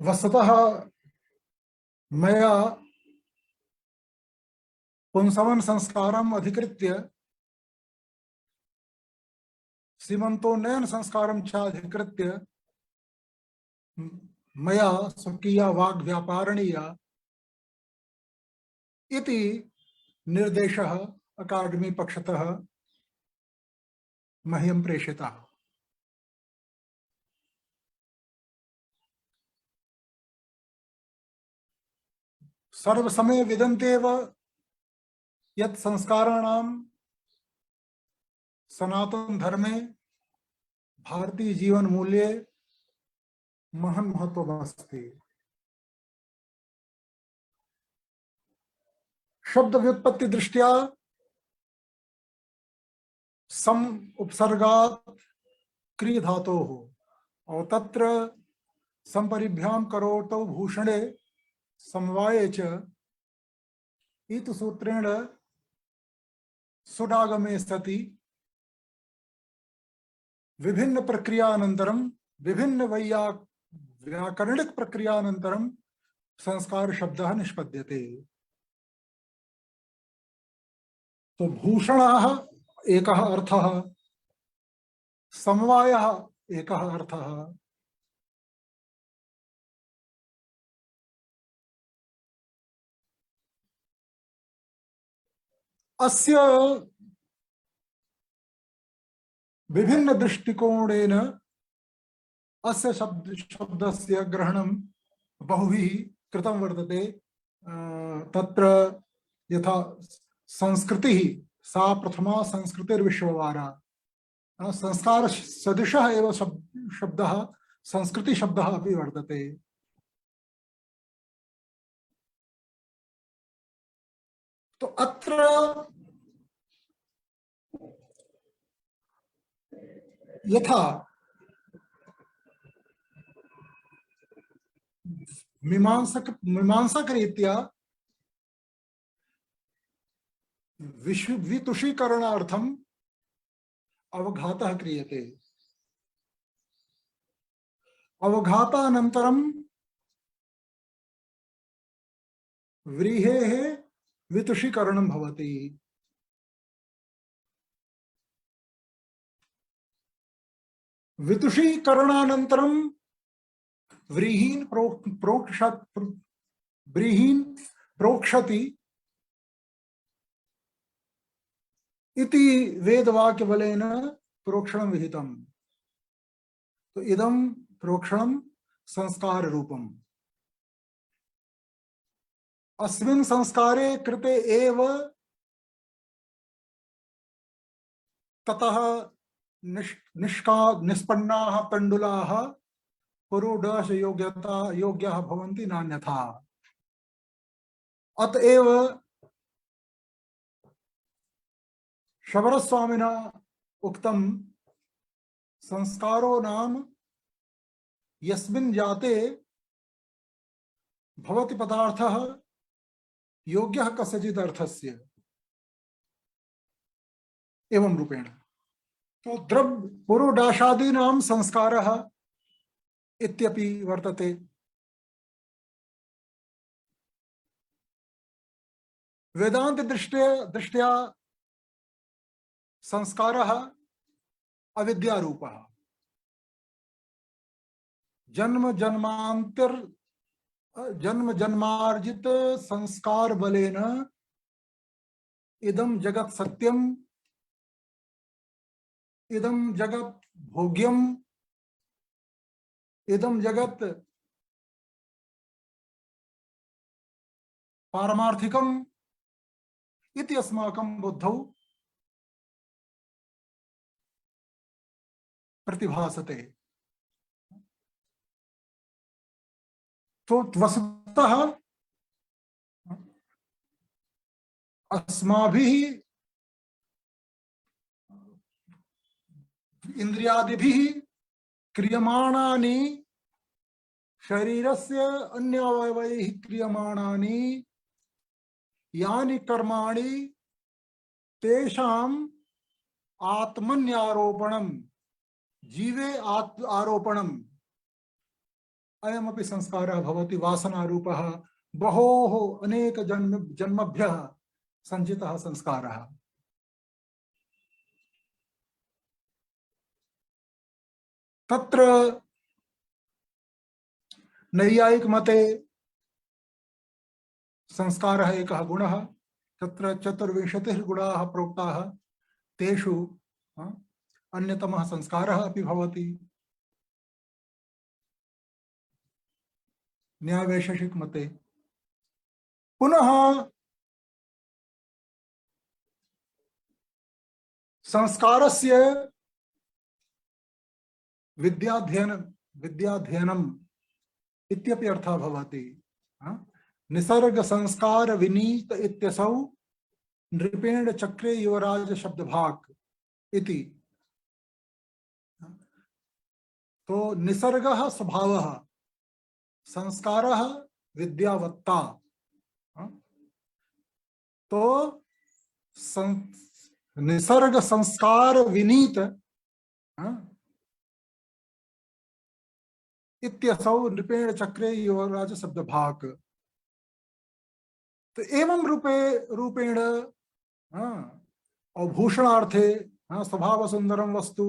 वस्तुतः मया पुंसवन संस्कारम अधिकृत्य सीमंतोन्नयन संस्कारम च अधिकृत्य मया स्वकीया वाग्व्यापारणीया इति निर्देशः अकादमी पक्षतः मह्यं प्रेषितः। सर्वसमये विदन्तेव यत् संस्काराणां सनातन धर्मे भारतीय जीवन मूल्ये महन महत्वमस्ति। शब्द व्युत्पत्ति दृष्ट्या सम उपसर्गात् क्रिय धातोः और तत्र संपरिभ्याम करोतौ भूषणे समवाये च इति सूत्रेण सुडागमे सति विभिन्न प्रक्रियानन्तरं विभिन्न व्याकरणिक प्रक्रियानन्तरं संस्कार शब्दः निष्पद्यते। तो भूषणः एकः अर्थः, समवायः एकः अर्थः, अस्य विभिन्न दृष्टिकोणेन अस्य शब्दस्य ग्रहणं बहुभिः कृतं वर्तते। तत्र यथा संस्कृतिः सा प्रथमा संस्कृतिर्विश्ववारा, संस्कार सदृशः एव शब्दः संस्कृति शब्दः अपि वर्तते। तो अत्र यथा मीमांसकरीत्या वितुषीकरणार्थम् अवघातः क्रियते, अवघातानन्तरं व्रीहेः वितुषीकरणं भवति। वितुषीकरणानन्तरं व्रीहीन् प्रोक्षति इति वेदवाक्यबलेन प्रोक्षणं विहितम्। तो इदं प्रोक्षणं संस्कार रूपम्। अस्मिन् संस्कारे कृते एव ततः निष्पन्नाः तण्डुलाः पुरोडाश योग्याः भवन्ति नान्यथा। अतएव शबरस्वामिना उक्तं संस्कारो नाम यस्मिन् जाते भवति पदार्थः योग्यः कस्यचित् अर्थस्य, एवं रूपेण। तो द्रव्य पुरोडाशादीनां संस्कारः इत्यपि वर्तते। वेदांत दृष्ट्या संस्कारः अविद्यारूपः। जन्म जन्मार्जित संस्कार बलेन इदं जगत् सत्यम्, इदं जगत् भोग्यम्, इदं जगत् पारमार्थिकम् इति अस्माकं बुद्धौ प्रतिभासते। तो वस्तुतः अस्माभिः इंद्रियादिभिः क्रियमाणानि शरीरस्य अन्यावयवैः क्रियमाणानि यानि कर्माणि तेषाम् आत्मन्यारोपणं, जीवे आरोपणं, अयमपि संस्कारः भवति वासनारूपः बहोः अनेक जन्मभ्यः सञ्चितः संस्कारः। तत्र नैयायिक मते संस्कारः एकः गुणः, तत्र चतुर्विंशतिः गुणाः प्रोक्ताः, तेषु अन्यतमः संस्कारः अपि भवति। न्यायवैशेषिक मते पुनः संस्कारस्य विद्याध्ययनम् इत्यपि अर्थः भवति। निसर्ग संस्कार विनीत इत्यसौ नृपेण चक्रे युवराज शब्दभाक् इति। तो निसर्गः स्वभावः, संस्कारः विद्यावत्ता। तो निसर्ग संस्कार विनीत इत्यसौ नृपेण चक्रे युवराज शब्दभाक्। तो एवं रूपेण भूषणार्थे स्वभाव सुंदरम वस्तु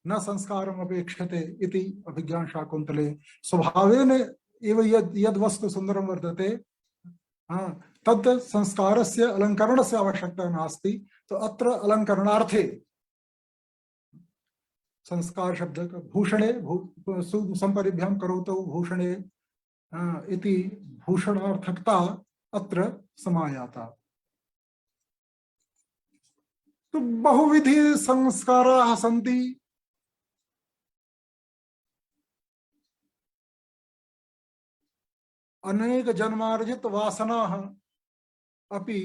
न संस्कारम अपेक्षते इति अभिज्ञान शाकुंतले। स्वभावेन एव यद वस्तु सुंदरम वर्तते तद् संस्कारस्य अलंकरणस्य आवश्यकता नास्ति। तो अत्र अलंकरणार्थे संस्कार शब्द भूषणे संपरिभ्याम करोतु भूषणे इति भूषणार्थकता अत्र समायाता। तो बहुविधि संस्काराः सन्ति। अनेक जन्मार्जित वासनाः अपि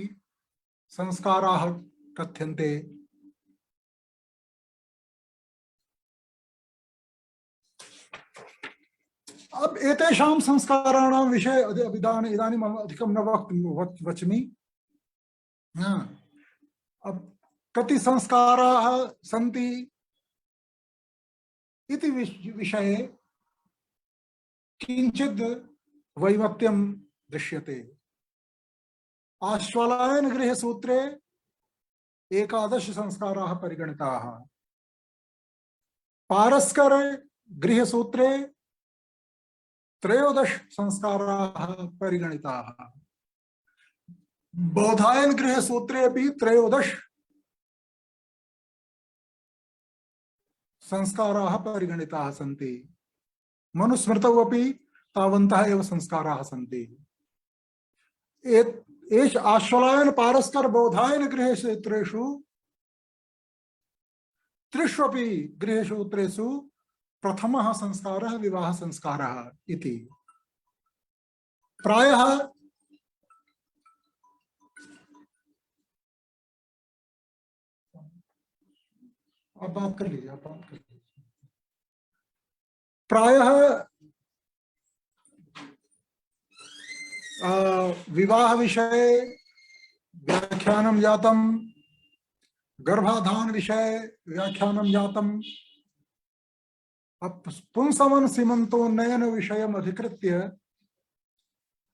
संस्काराः कथ्यन्ते। अब एतेषां संस्काराणां विषये इदानीम् अधिकं न वच्मि। अब कति संस्काराः सन्ति इति विषये किञ्चित् वैमत्यं दृश्यते। आश्वलायन गृह सूत्रे 11 संस्काराः परिगणिताः। पारस्कर गृह सूत्रे 13 संस्काराः परिगणिताः। बोधायन गृह सूत्रे अपि 13 संस्काराः परिगणिताः सन्ति। मनुस्मृतौ अपि तावन्तः एव संस्काराः सन्ति। एष आश्वलायन पारस्कर बोधायन गृह सूत्रेषु 3 गृह सूत्रेषु प्रथमः संस्कारः विवाह संस्कारः इति। प्रायः आप बात कर लीजिए, प्रायः विवाह विषये व्याख्यानं जातम्, गर्भाधान विषये व्याख्यानं जातम्। पुंसवन सीमन्तोन्नयन विषयम् अधिकृत्य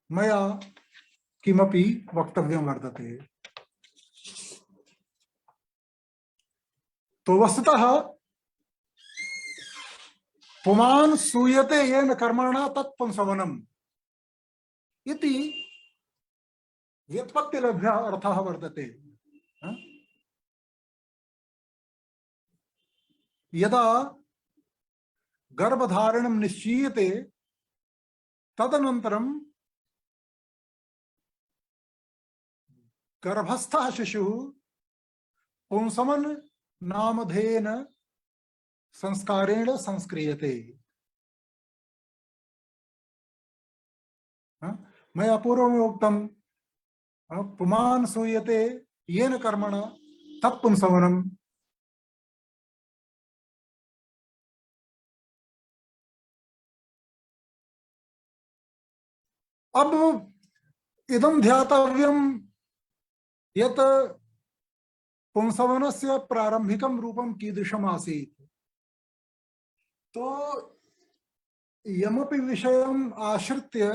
मया किमपि वक्तव्यं वर्तते। तो वस्तुतः पुमान् सूयते येन कर्मणा तत् पुंसवनम् इति व्युत्पत्तिलभ्यः अर्थः वर्तते। यदा गर्भधारणं निश्चीयते तदनन्तरं गर्भस्थः शिशुः पुंसवन नामधेयेन संस्कारेण संस्क्रियते। मया पूर्वमेव उक्तं पुमान् सूयते येन कर्मणा तत् पुंसवनम्। अब इदं ध्यातव्यं यत् पुंसवनस्य प्रारंभिकं रूपं कीदृशम् आसीत्। तो यमपि विषयम् आश्रित्य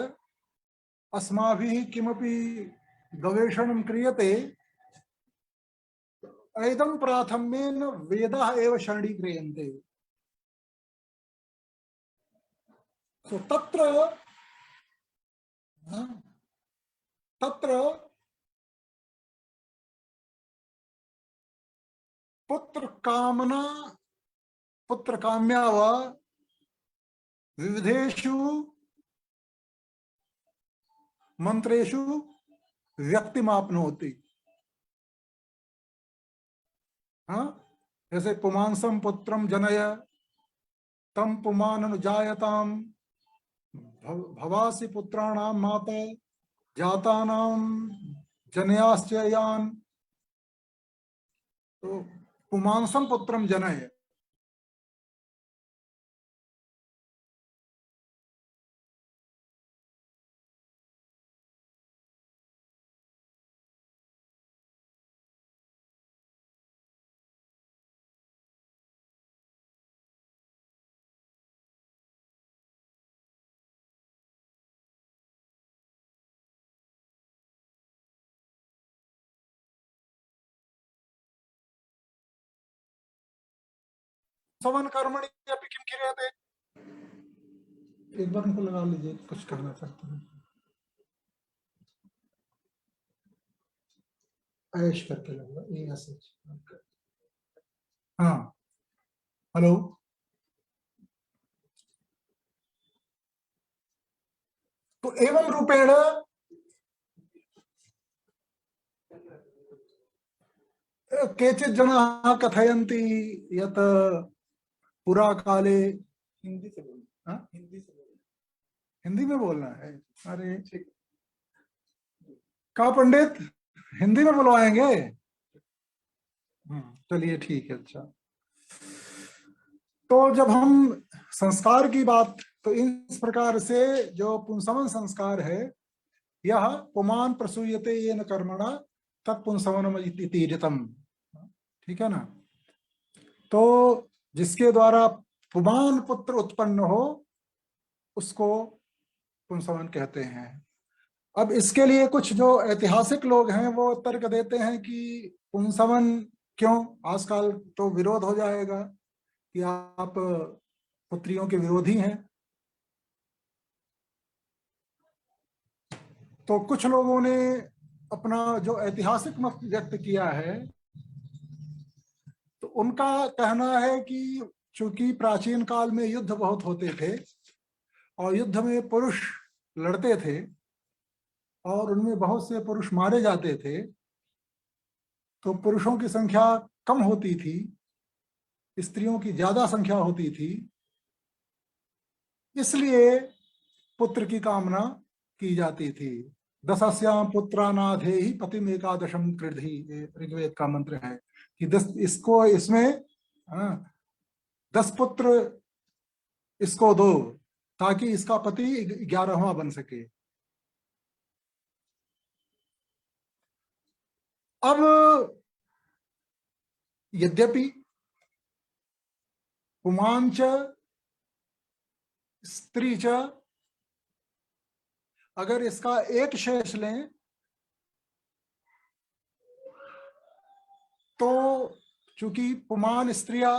अस्माभिः किमपि गवेषणं क्रियते, ऐदं प्राथम्येन वेदाः एव शरणीक्रियन्ते। सो तत्र पुत्र कामना, पुत्र काम्या वा विविधेषु मंत्रेषु व्यक्तिमाप्नोति। हाँ, जैसे पुमांसम पुत्रम जनय तम पुमान अनुजायताम भवासी पुत्राणाम माता जातानाम जनयाश्चयान। तो पुमांसम पुत्रम जनय, सवन कर्मणि अपि किम क्रियते। एक बार उनको लगा लीजिए, कुछ कहना चाहते हैं। ऐश करके लगा ये ऐसे। हाँ, हेलो। तो एवं रूपेण केचित् जनाः कथयन्ति यत् पुरा काले, हिंदी से बोलना, हाँ हिंदी में बोलना है। अरे का पंडित हिंदी में बुलवाएंगे। चलिए ठीक है। अच्छा, तो जब हम संस्कार की बात, तो इस प्रकार से जो पुंसवन संस्कार है, यह पुमान प्रसूयते येन कर्मणा तत्पुंसवनम इति तीर्यतम। ठीक है ना। तो जिसके द्वारा पुमान पुत्र उत्पन्न हो उसको पुंसवन कहते हैं। अब इसके लिए कुछ जो ऐतिहासिक लोग हैं वो तर्क देते हैं कि पुंसवन क्यों, आजकल तो विरोध हो जाएगा कि आप पुत्रियों के विरोधी हैं। तो कुछ लोगों ने अपना जो ऐतिहासिक मत व्यक्त किया है, तो उनका कहना है कि चूंकि प्राचीन काल में युद्ध बहुत होते थे और युद्ध में पुरुष लड़ते थे और उनमें बहुत से पुरुष मारे जाते थे, तो पुरुषों की संख्या कम होती थी, स्त्रियों की ज्यादा संख्या होती थी, इसलिए पुत्र की कामना की जाती थी। दशस्याम पुत्रानाधेहि पतिम एकादशम कृधि, ऋग्वेद का मंत्र है कि 10 इसको, इसमें 10 पुत्र इसको दो ताकि इसका पति 11वां बन सके। अब यद्यपि पुमांच स्त्री च, अगर इसका एक शेष लें तो चूंकि पुमान स्त्रिया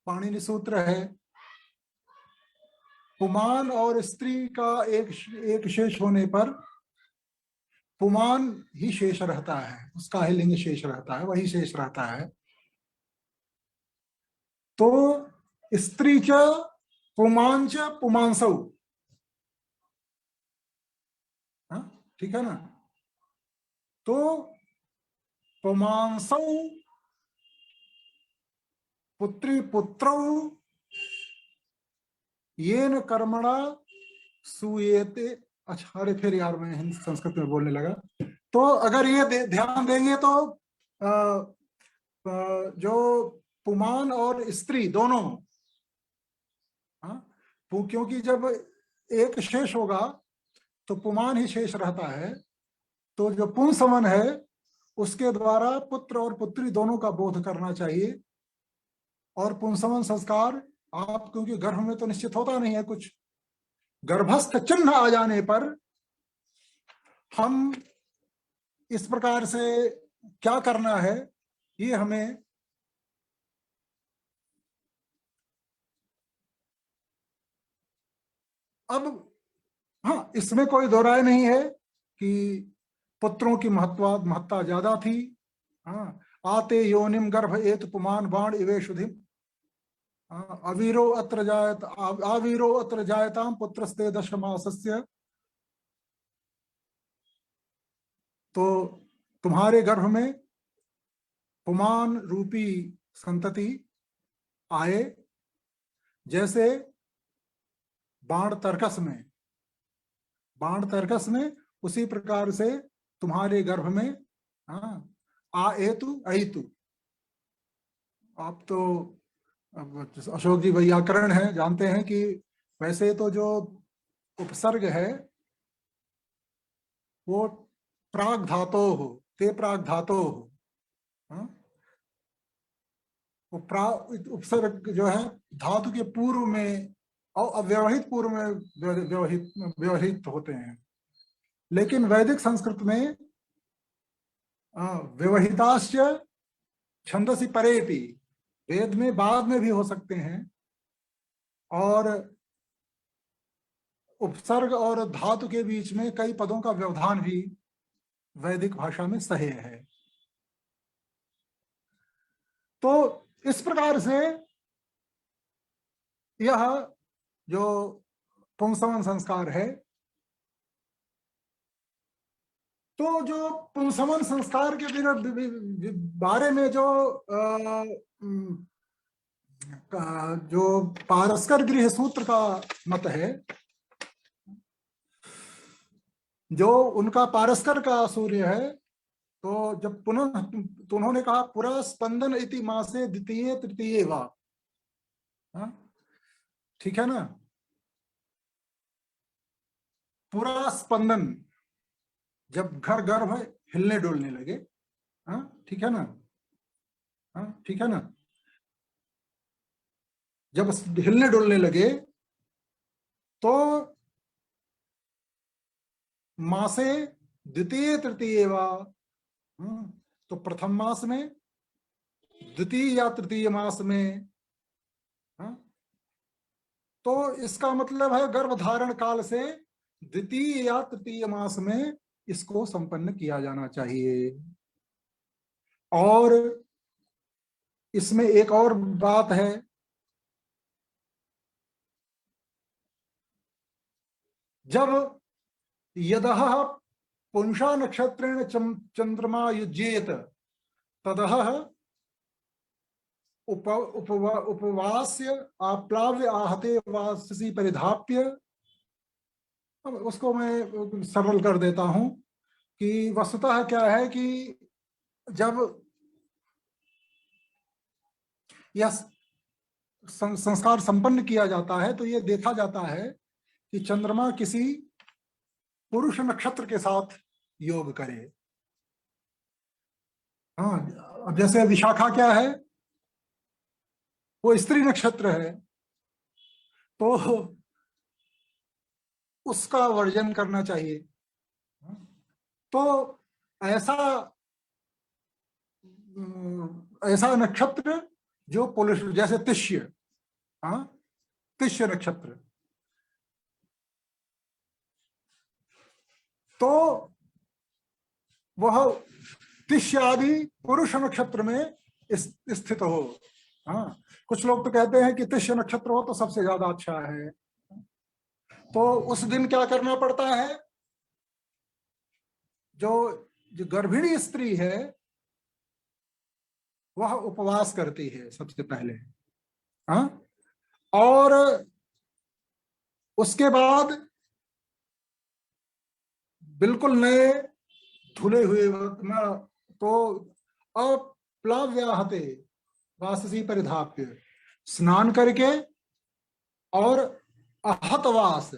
पाणिनि सूत्र है, पुमान और स्त्री का एक शेष होने पर पुमान ही शेष रहता है, उसका ही लिंग शेष रहता है, वही शेष रहता है। तो स्त्री च पुमांच पुमांसौ, ठीक है ना। तो पुमांसौ पुत्री पुत्रौ येन कर्मणा सूयेते। अच्छा, अरे फिर यार मैं हिंदी संस्कृत में बोलने लगा। तो अगर ये ध्यान देंगे तो जो पुमान और स्त्री दोनों, क्योंकि जब एक शेष होगा तो पुमान ही शेष रहता है, तो जो पुंसवन है उसके द्वारा पुत्र और पुत्री दोनों का बोध करना चाहिए। और पुंसवन संस्कार आप, क्योंकि गर्भ में तो निश्चित होता नहीं है कुछ, गर्भस्थ चिन्ह आ जाने पर हम इस प्रकार से क्या करना है, ये हमें अब, हाँ, इसमें कोई दो राय नहीं है कि पुत्रों की महत्ता ज्यादा थी। हाँ, आते योनिम गर्भ एत पुमान बाण इवे शुधिम, अवीरो अत्र जायत आवीरो अत्र जायताम पुत्रस्ते दशमासस्य। तो तुम्हारे गर्भ में पुमान रूपी संतति आए, जैसे बाण तर्कस में उसी प्रकार से तुम्हारे गर्भ में, हाँ, आ एतु अहितु। आप तो अब अशोक जी वैयाकरण है, जानते हैं कि वैसे तो जो उपसर्ग है वो प्राग धातो हो, ते प्राग धातो हो, हाँ? वो उपसर्ग जो है धातु के पूर्व में और अव्यवहित पूर्व में व्यवहित होते हैं। लेकिन वैदिक संस्कृत में व्यवहिताश्च छंदसी परेपि, वेद में बाद में भी हो सकते हैं, और उपसर्ग और धातु के बीच में कई पदों का व्यवधान भी वैदिक भाषा में सहेय है। तो इस प्रकार से यह जो पुंसवन संस्कार है, तो जो पुंसवन संस्कार के बारे में जो जो पारस्कर गृह सूत्र का मत है, जो उनका पारस्कर का सूर्य है, तो जब पुनः, तो उन्होंने कहा पुरा स्पंदन इति मासे द्वितीय तृतीय वा, ठीक है ना, पूरा स्पंदन, जब घर गर्भ हिलने डुलने लगे, हाँ ठीक है ना, हाँ ठीक है ना, जब हिलने डुलने लगे तो मासे द्वितीय तृतीय वा, तो प्रथम मास में, द्वितीय या तृतीय मास में, हाँ, तो इसका मतलब है गर्भ धारण काल से द्वितीय या तृतीय मास में इसको संपन्न किया जाना चाहिए। और इसमें एक और बात है, जब यदह पुंसा नक्षत्रेण चंद्रमा युज्येत तदह उपवास्य आप्लाव्य आहते वाससी परिधाप्य। अब उसको मैं सरल कर देता हूं कि वस्तुतः क्या है कि जब यह संस्कार संपन्न किया जाता है तो यह देखा जाता है कि चंद्रमा किसी पुरुष नक्षत्र के साथ योग करे। हाँ, अब जैसे विशाखा क्या है, वो स्त्री नक्षत्र है, तो उसका वर्जन करना चाहिए। तो ऐसा ऐसा नक्षत्र जो पुरुष, जैसे तिष्य, हाँ, तिष्य नक्षत्र, तो वह तिष्य आदि पुरुष नक्षत्र में स्थित हो। हाँ, कुछ लोग तो कहते हैं कि तिष्य नक्षत्र हो तो सबसे ज्यादा अच्छा है। तो उस दिन क्या करना पड़ता है, जो जो गर्भिणी स्त्री है वह उपवास करती है सबसे पहले, हाँ, और उसके बाद बिल्कुल नए धुले हुए तो अप्लाव्याहते वाससी परिधाप्य, स्नान करके, और आहतवास,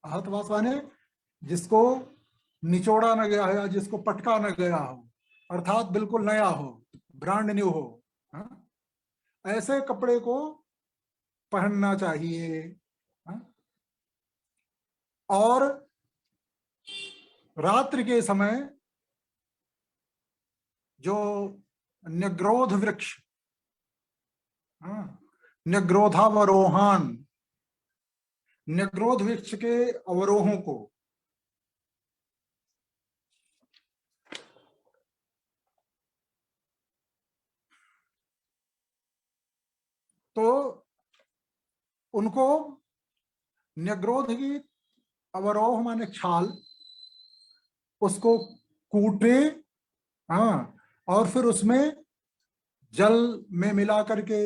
आहतवास माने जिसको निचोड़ा न गया हो या जिसको पटका न गया हो, अर्थात बिल्कुल नया हो, ब्रांड न्यू हो, हाँ? ऐसे कपड़े को पहनना चाहिए। हाँ? और रात्रि के समय जो न्यग्रोध वृक्ष, हाँ, न्यग्रोधावरोहण, न्यग्रोध वृक्ष के अवरोहों को, तो उनको न्यग्रोध की अवरोह माने छाल, उसको कूटे, हाँ, और फिर उसमें जल में मिला करके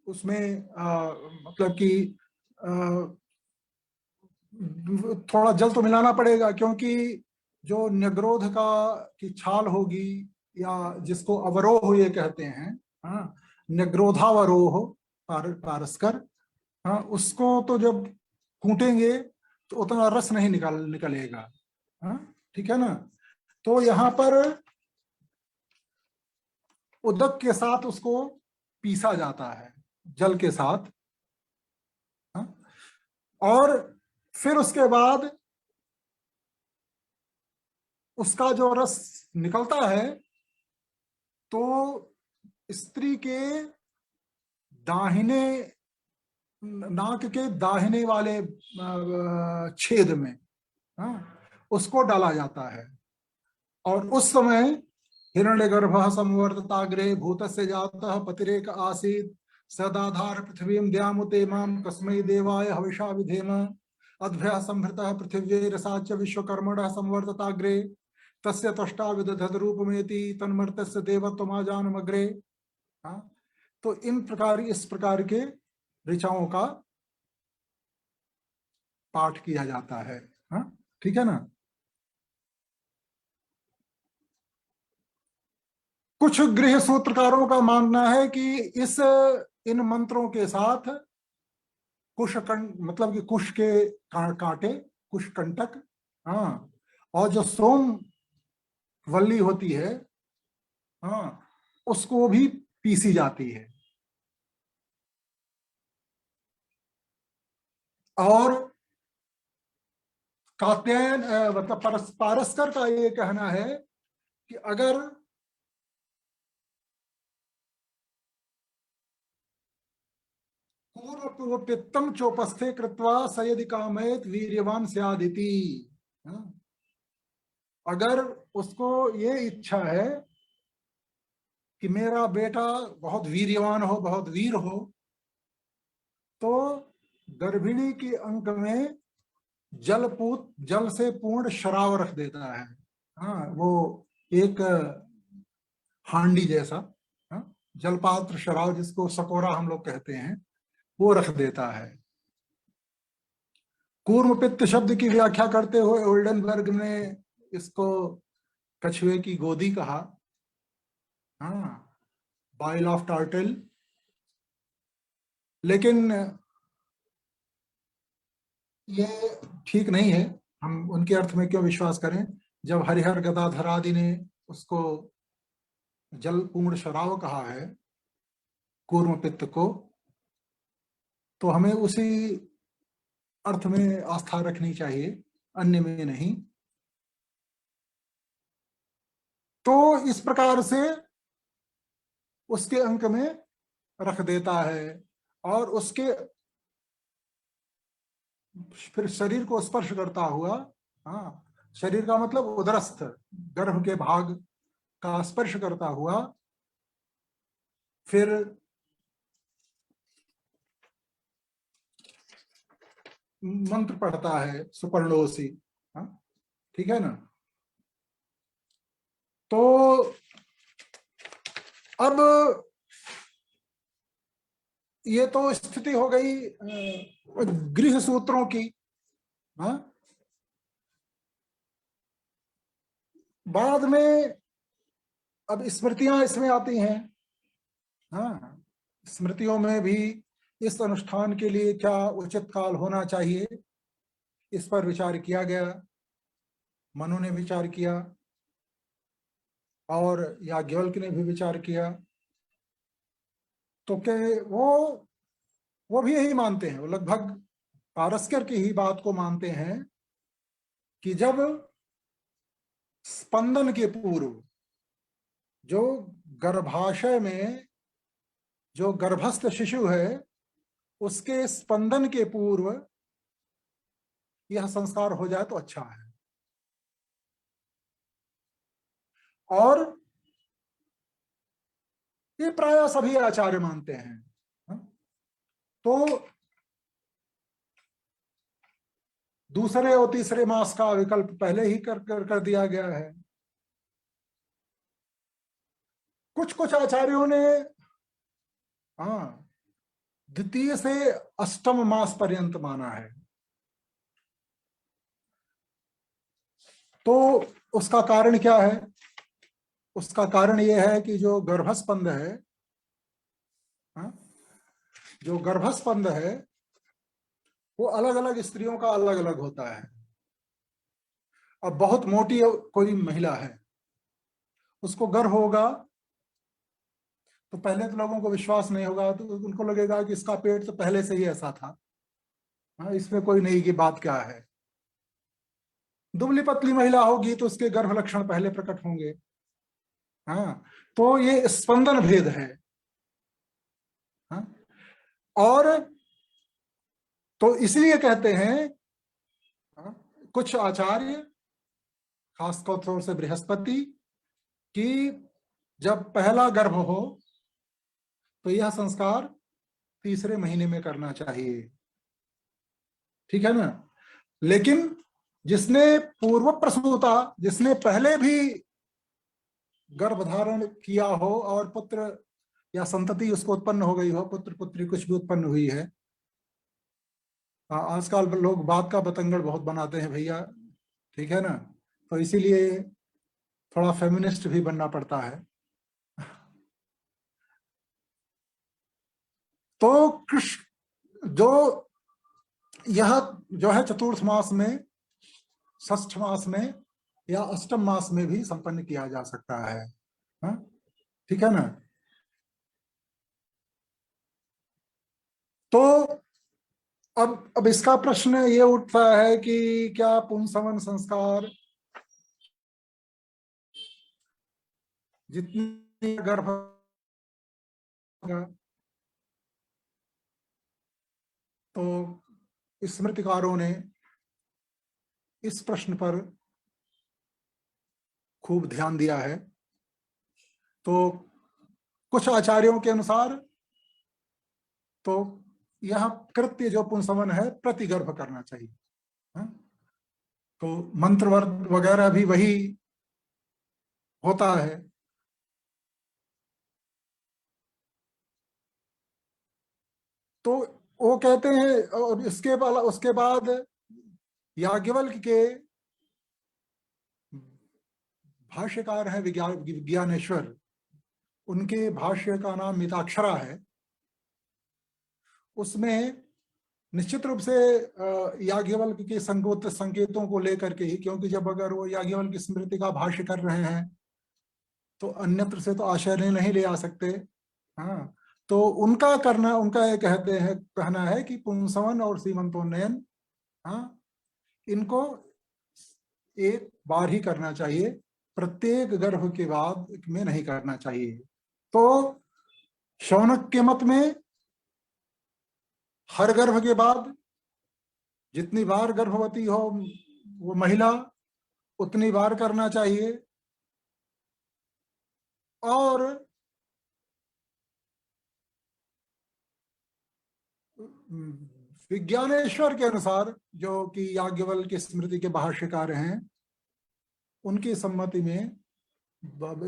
उसमें मतलब कि थोड़ा जल तो मिलाना पड़ेगा, क्योंकि जो न्यग्रोध का की छाल होगी, या जिसको अवरोह ये कहते हैं, हाँ, न्यग्रोधावरोह, पारस्कर, हाँ, उसको तो जब कूटेंगे तो उतना रस नहीं निकलेगा। हाँ, ठीक है ना। तो यहाँ पर उदक के साथ उसको पीसा जाता है, जल के साथ। हाँ? और फिर उसके बाद उसका जो रस निकलता है, तो स्त्री के दाहिने नाक के दाहिने वाले छेद में, हाँ, उसको डाला जाता है। और उस समय हिरण्यगर्भः संवर्तताग्रे भूतस्य जातः पतिरेक आसीत् सदाधार पृथ्वीं द्यामुते मां कस्मै देवाय हविषा विधेम अद्भ्यः संभृतः पृथिव्यै च विश्वकर्मणः संवर्तताग्रे तस्य त्वष्टा विदधत रूपमेति तन्मर्त्यस्य देवत्वमाजानमग्रे। हाँ, तो इस प्रकार के ऋचाओं का पाठ किया जाता है। हाँ, ठीक है ना। कुछ गृह सूत्रकारों का मानना है कि इस इन मंत्रों के साथ मतलब कि कुश के कांटे, कुश कंटक, हाँ, और जो सोम वल्ली होती है, हाँ, उसको भी पीसी जाती है। और कात्यायन मतलब पारस्कर का ये कहना है कि अगर पूर्व पित्तम चोपस्थे कृत्वा स यदि कामयत वीर्यवान स्यादिति, हाँ, अगर उसको ये इच्छा है कि मेरा बेटा बहुत वीर्यवान हो, बहुत वीर हो, तो गर्भिणी के अंक में जल से पूर्ण शराव रख देता है। हाँ, वो एक हांडी जैसा, हाँ, जलपात्र शराव जिसको सकोरा हम लोग कहते हैं, वो रख देता है। कूर्म पित्त शब्द की व्याख्या करते हुए ओल्डनबर्ग ने इसको कछुए की गोदी कहा। हाँ, बाइल ऑफ टार्टल। लेकिन ये ठीक नहीं है, हम उनके अर्थ में क्यों विश्वास करें, जब हरिहर गदाधर आदि ने उसको जलपूर्ण शराव कहा है कूर्म पित्त को, तो हमें उसी अर्थ में आस्था रखनी चाहिए, अन्य में नहीं। तो इस प्रकार से उसके अंक में रख देता है, और उसके फिर शरीर को स्पर्श करता हुआ, हाँ, शरीर का मतलब उदरस्थ गर्भ के भाग का स्पर्श करता हुआ, फिर मंत्र पढ़ता है सुपर्णोसी। हाँ, ठीक है ना। तो अब ये तो स्थिति हो गई गृह सूत्रों की। हाँ, बाद में अब स्मृतियां इसमें आती हैं। हाँ, स्मृतियों में भी इस अनुष्ठान के लिए क्या उचित काल होना चाहिए, इस पर विचार किया गया। मनु ने विचार किया और याज्ञवल्क्य ने भी विचार किया। तो के वो भी यही मानते हैं, वो लगभग पारस्कर की ही बात को मानते हैं कि जब स्पंदन के पूर्व, जो गर्भाशय में जो गर्भस्थ शिशु है उसके स्पंदन के पूर्व यह संस्कार हो जाए तो अच्छा है। और ये प्राय सभी आचार्य मानते हैं। तो दूसरे और तीसरे मास का विकल्प पहले ही कर दिया गया है। कुछ कुछ आचार्यों ने हाँ द्वितीय से अष्टम मास पर्यंत माना है। तो उसका कारण क्या है? उसका कारण यह है कि जो गर्भस्पंद है, हाँ, जो गर्भस्पंद है वो अलग अलग स्त्रियों का अलग अलग होता है। अब बहुत मोटी कोई महिला है, उसको गर्भ होगा तो पहले तो लोगों को विश्वास नहीं होगा, तो उनको लगेगा कि इसका पेट तो पहले से ही ऐसा था, हाँ, इसमें कोई नई की बात क्या है। दुबली पतली महिला होगी तो उसके गर्भ लक्षण पहले प्रकट होंगे। हाँ, तो ये स्पंदन भेद है। हाँ, और तो इसलिए कहते हैं, हाँ, कुछ आचार्य खासतौर तौर से बृहस्पति, कि जब पहला गर्भ हो तो यह संस्कार तीसरे महीने में करना चाहिए। ठीक है ना? लेकिन जिसने पूर्व प्रसूता, जिसने पहले भी गर्भ धारण किया हो और पुत्र या संतति उसको उत्पन्न हो गई हो, पुत्र पुत्री कुछ भी उत्पन्न हुई है, आजकल लोग बात का बतंगड़ बहुत बनाते हैं भैया, ठीक है ना? तो इसीलिए थोड़ा फेमिनिस्ट भी बनना पड़ता है। तो कृष्ण जो यह जो है चतुर्थ मास में, षष्ठ मास में या अष्टम मास में भी संपन्न किया जा सकता है। हाँ? ठीक है ना? तो अब इसका प्रश्न ये उठता है कि क्या पुंसवन संस्कार जितनी गर्भ होगा, तो स्मृतिकारों ने इस प्रश्न पर खूब ध्यान दिया है। तो कुछ आचार्यों के अनुसार तो यह कृत्य जो पुंसवन है प्रतिगर्भ करना चाहिए। हाँ? तो मंत्र वगैरह भी वही होता है। तो वो कहते हैं, और उसके बाद याज्ञवल्क्य के भाष्यकार है विज्ञानेश्वर, उनके भाष्य का नाम मिताक्षरा है। उसमें निश्चित रूप से याज्ञवल्क्य के संकेतों को लेकर के ही, क्योंकि जब अगर वो याज्ञवल्क्य स्मृति का भाष्य कर रहे हैं तो अन्यत्र से तो आशय नहीं ले आ सकते। हाँ, तो उनका करना, उनका ये कहते हैं, कहना है कि पुंसवन और सीमंतोन्नयन, हाँ, इनको एक बार ही करना चाहिए, प्रत्येक गर्भ के बाद में नहीं करना चाहिए। तो शौनक के मत में हर गर्भ के बाद जितनी बार गर्भवती हो वो महिला उतनी बार करना चाहिए। और विज्ञानेश्वर के अनुसार, जो कि याज्ञवल्क्य की स्मृति के भाष्यकार हैं, उनकी सम्मति में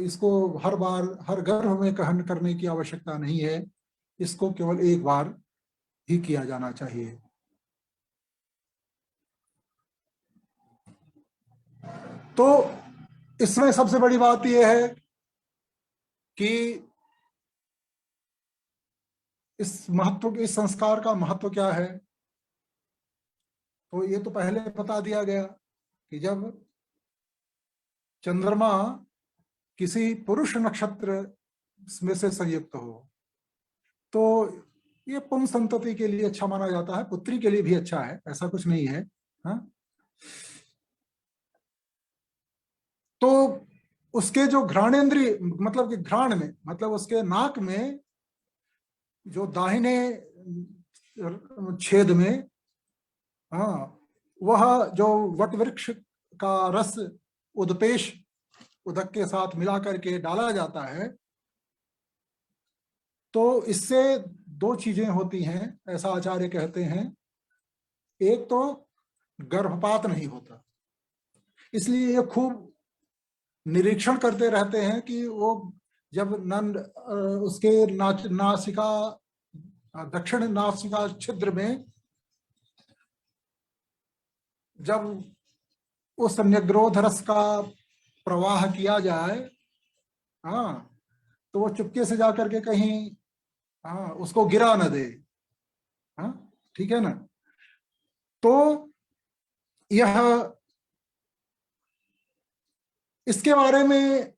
इसको हर बार हर गर्भ में कहन करने की आवश्यकता नहीं है, इसको केवल एक बार ही किया जाना चाहिए। तो इसमें सबसे बड़ी बात यह है कि इस संस्कार का महत्व क्या है। तो ये तो पहले बता दिया गया कि जब चंद्रमा किसी पुरुष नक्षत्र में से संयुक्त हो, तो ये पुंस संतति के लिए अच्छा माना जाता है, पुत्री के लिए भी अच्छा है, ऐसा कुछ नहीं है। हाँ, तो उसके जो घ्राणेन्द्रिय, मतलब कि घ्राण में, मतलब उसके नाक में जो दाहिने छेद में, हाँ, वह जो वट वृक्ष का रस उदपेश उदक के साथ मिला करके डाला जाता है, तो इससे दो चीजें होती हैं, ऐसा आचार्य कहते हैं। एक तो गर्भपात नहीं होता, इसलिए ये खूब निरीक्षण करते रहते हैं कि वो जब नंद उसके नासिका, दक्षिण नासिका छिद्र में जब उस निग्रोध रस का प्रवाह किया जाए, हाँ, तो वो चुपके से जाकर के कहीं, हाँ, उसको गिरा न दे। हाँ, ठीक है ना। तो यह, इसके बारे में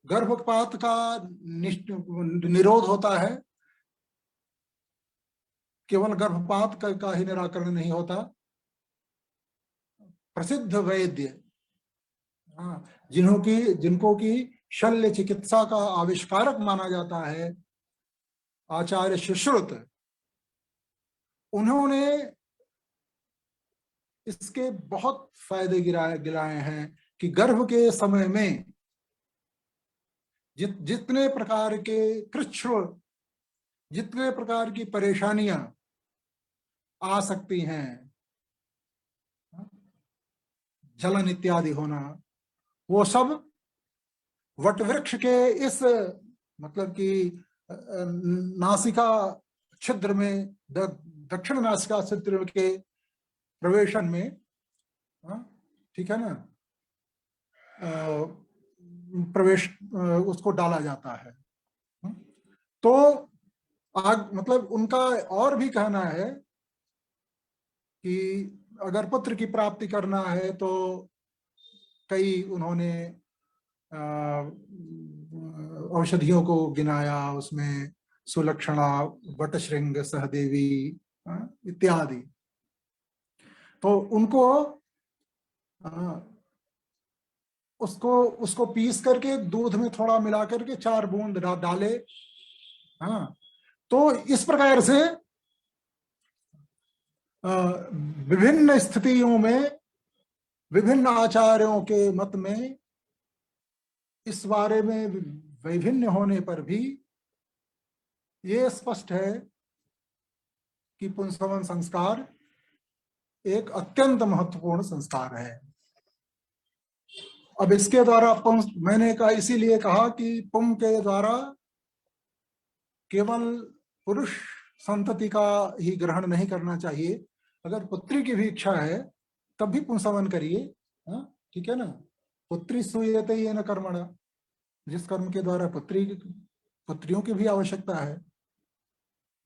गर्भपात का निरोध होता है, केवल गर्भपात का ही निराकरण नहीं होता। प्रसिद्ध वैद्य, हाँ, जिनको की शल्य चिकित्सा का आविष्कारक माना जाता है, आचार्य सुश्रुत, उन्होंने इसके बहुत फायदे गिराए हैं कि गर्भ के समय में जितने प्रकार के कृच्छ्र, जितने प्रकार की परेशानियां आ सकती हैं, जलन इत्यादि होना, वो सब वट वृक्ष के इस, मतलब कि नासिका छिद्र में, दक्षिण नासिका छिद्र के प्रवेशन में, हाँ, ठीक है ना, प्रवेश उसको डाला जाता है। तो मतलब उनका और भी कहना है कि अगर पुत्र की प्राप्ति करना है तो कई उन्होंने औषधियों को गिनाया, उसमें सुलक्षणा, वटश्रृंग, सहदेवी, इत्यादि। तो उनको उसको उसको पीस करके दूध में थोड़ा मिला करके 4 बूंद डाले। हाँ, तो इस प्रकार से विभिन्न स्थितियों में विभिन्न आचार्यों के मत में इस बारे में वैभिन्न होने पर भी ये स्पष्ट है कि पुंसवन संस्कार एक अत्यंत महत्वपूर्ण संस्कार है। अब इसके द्वारा मैंने कहा, इसीलिए कहा कि पुम के द्वारा केवल पुरुष संतति का ही ग्रहण नहीं करना चाहिए, अगर पुत्री की भी इच्छा है तब भी पुंसवन करिए। हाँ, ठीक है ना। पुत्री सूयते ये न कर्मणा, जिस कर्म के द्वारा पुत्रियों की भी आवश्यकता है।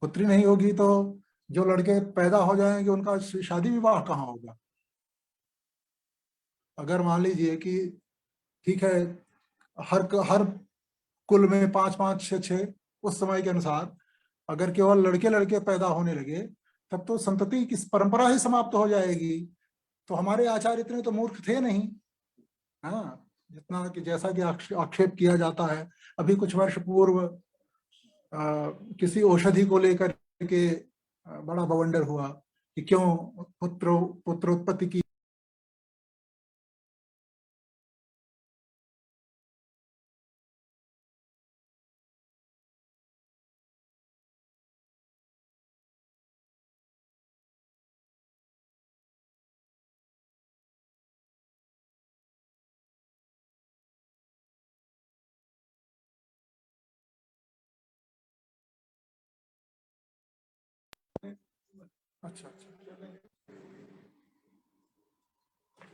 पुत्री नहीं होगी तो जो लड़के पैदा हो जाएंगे उनका शादी विवाह कहाँ होगा। अगर मान लीजिए कि ठीक है, हर कुल में 5 5 6 6 उस समय के अनुसार अगर केवल लड़के लड़के पैदा होने लगे, तब तो संतति की परंपरा ही समाप्त हो जाएगी। तो हमारे आचार्य इतने तो मूर्ख थे नहीं। हाँ, जितना कि जैसा कि आक्षेप किया जाता है। अभी कुछ वर्ष पूर्व किसी औषधि को लेकर के बड़ा बवंडर हुआ कि क्यों पुत्रोत्पत्ति की। अच्छा अच्छा,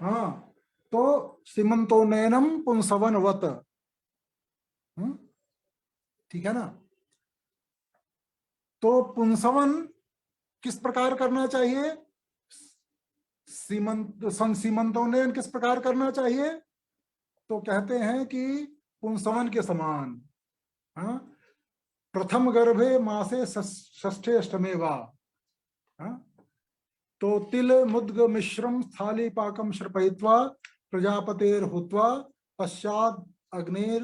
हाँ, तो सीमंतो नयनम पुंसवन वत, ठीक है ना। तो पुंसवन किस प्रकार करना चाहिए, सीमंतोन्नयन किस प्रकार करना चाहिए, तो कहते हैं कि पुंसवन के समान। हाँ, प्रथम गर्भे मासे षष्ठे अष्टमे वा, हाँ, तो तिल मुद्ग मिश्रम स्थाली पाकम श्रपयित्वा प्रजापतेर हुत्वा पश्चात अग्नेर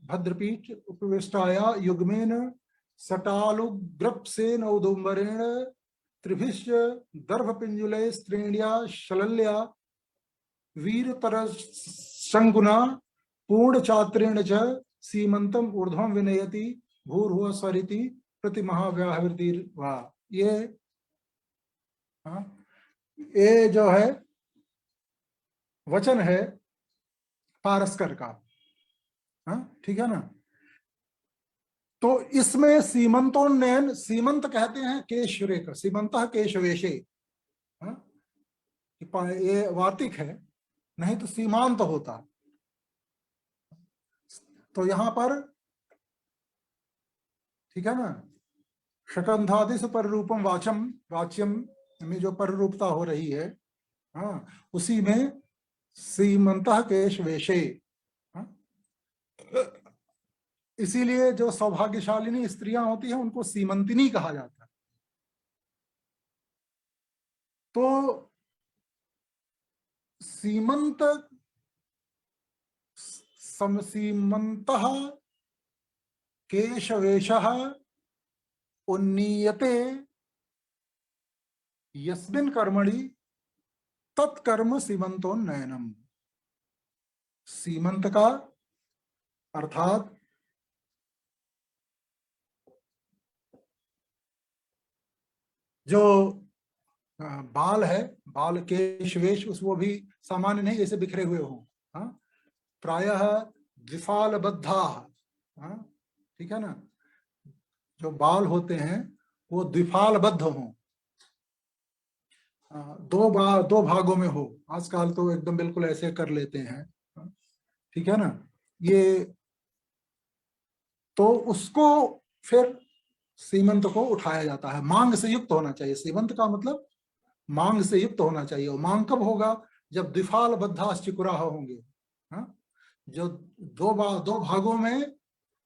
भद्रपीठ उपविष्टाया युग्मेन सटालुग्रप्सेन औदुम्बरेण त्रिभिश्च दर्भपिञ्जुले स्त्रीण्या शलल्या वीरतरशंकुना पूर्णचात्रेण च सीमंतम ऊर्ध्वं विनयति भूर्भुवः स्वरिति प्रतिमहाव्याहृतिर्वा। ये, हाँ, ये जो है वचन है पारस्कर का, हाँ, ठीक है ना। तो इसमें सीमंतोन्नयन, सीमंत कहते हैं केश रेख, सीमंतः केशवेशे, हाँ, ये वार्तिक है, नहीं तो सीमांत होता। तो यहां पर ठीक है ना, शकंधादिश पर रूपम वाचम, वाच्यम में जो पर रूपता हो रही है, हाँ, उसी में सीमंतः केश वेशे, हाँ? इसीलिए जो सौभाग्यशालिनी स्त्रियां होती हैं उनको सीमंतिनी कहा जाता है। तो सीमंत, समसीमंतः केशवेशः उन्नीयते यस्मिन् कर्मणि तत्कर्म सीमंतोन्नयनम। सीमंत का अर्थात जो बाल है, बाल केशवेश, उस वो भी सामान्य नहीं जैसे बिखरे हुए हों, हाँ, प्रायः द्विफालबद्धा, हाँ, ठीक है ना, जो बाल होते हैं वो द्विफालबद्ध हों, दो भागों में हो। आजकल तो एकदम बिल्कुल ऐसे कर लेते हैं, हाँ, ठीक है ना। ये तो उसको फिर सीमंत को उठाया जाता है, मांग से युक्त होना चाहिए। सीमंत का मतलब मांग से युक्त होना चाहिए। और मांग कब होगा? जब द्विफाल बद्धाश्चिकुरा होंगे, हाँ, जो दो भागों में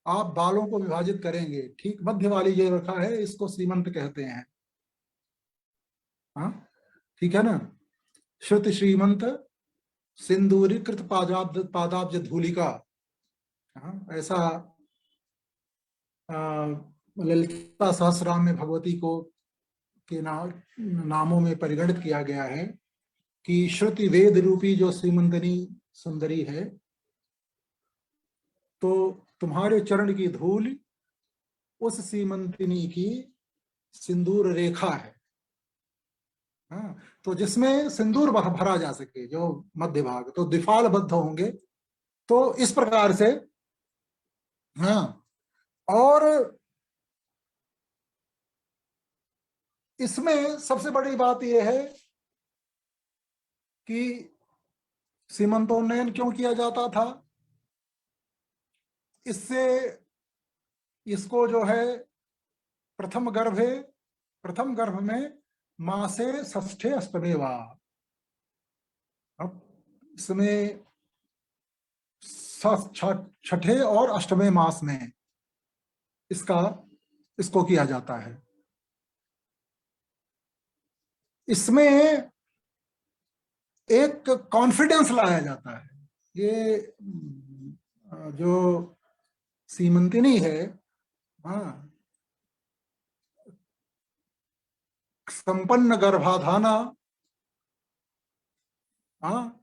आप बालों को विभाजित करेंगे, ठीक मध्य वाली जो रखा है इसको सीमंत कहते हैं, हाँ, ठीक है ना। श्रुति श्रीमंत सिंदूरीकृत पादाब्ज धूलिका, हाँ, ऐसा ललिता सहस्राम में भगवती को के नामों में परिगणित किया गया है कि श्रुति वेद रूपी जो सीमंतनी सुंदरी है, तो तुम्हारे चरण की धूल उस सीमंतिनी की सिंदूर रेखा है, हाँ, तो जिसमें सिंदूर भरा जा सके, जो मध्य भाग, तो द्विफाल बद्ध होंगे। तो इस प्रकार से, हाँ, और इसमें सबसे बड़ी बात यह है कि सीमंतोन्नयन क्यों किया जाता था। इससे इसको जो है प्रथम गर्भ है, प्रथम गर्भ में मासे षष्ठे अष्टमे वा, अब इसमें छठे और अष्टमे मास में इसका इसको किया जाता है। इसमें एक कॉन्फिडेंस लाया जाता है। ये जो सीमंतिनी है, हाँ, संपन्न गर्भाधाना, हाँ,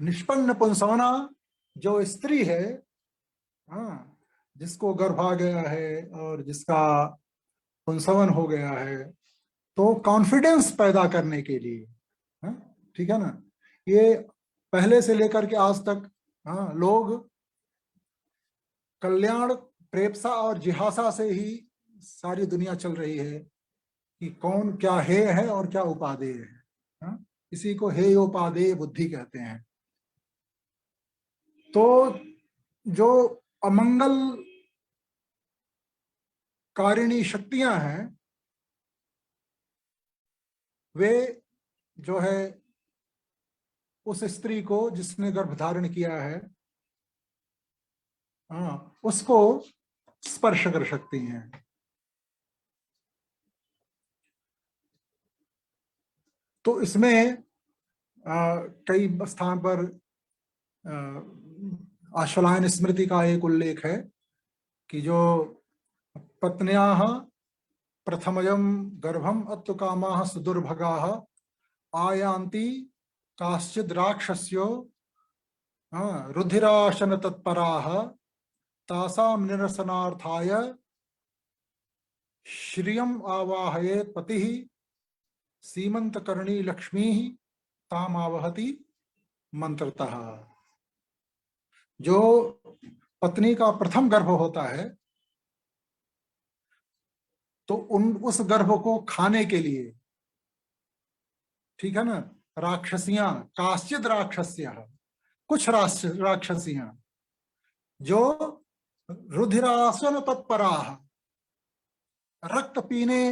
निष्पन्न पुंसवना, जो स्त्री है, हाँ, जिसको गर्भ आ गया है और जिसका पुंसवन हो गया है, तो कॉन्फिडेंस पैदा करने के लिए, हाँ, ठीक है ना। ये पहले से लेकर के आज तक, हाँ, लोग कल्याण प्रेप्सा और जिहासा से ही सारी दुनिया चल रही है कि कौन क्या है और क्या उपादेय है, हाँ? इसी को हेयोपादेय बुद्धि कहते हैं। तो जो अमंगल कारिणी शक्तियां हैं वे जो है उस स्त्री को जिसने गर्भ धारण किया है, हाँ, उसको स्पर्श कर सकती हैं। तो इसमें कई स्थान पर आश्वलायन स्मृति का एक उल्लेख है कि जो पत्न्याः प्रथमयं गर्भम अत्युकामाः सुदुर्भगाः आयान्ति काश्चिद् राक्षस्यो रुधिराशन तत्पराः तासां निरसनार्थाय श्रियम् आवाहयेत् पतिः सीमंतकर्णी लक्ष्मी ताम आवहति मंत्रतः। जो पत्नी का प्रथम गर्भ होता है तो उस गर्भ को खाने के लिए, ठीक है ना, राक्षसियां, काश्चिद राक्षस्यः, कुछ राक्षसियां जो रुधिरासन तत्पराः, रक्त पीने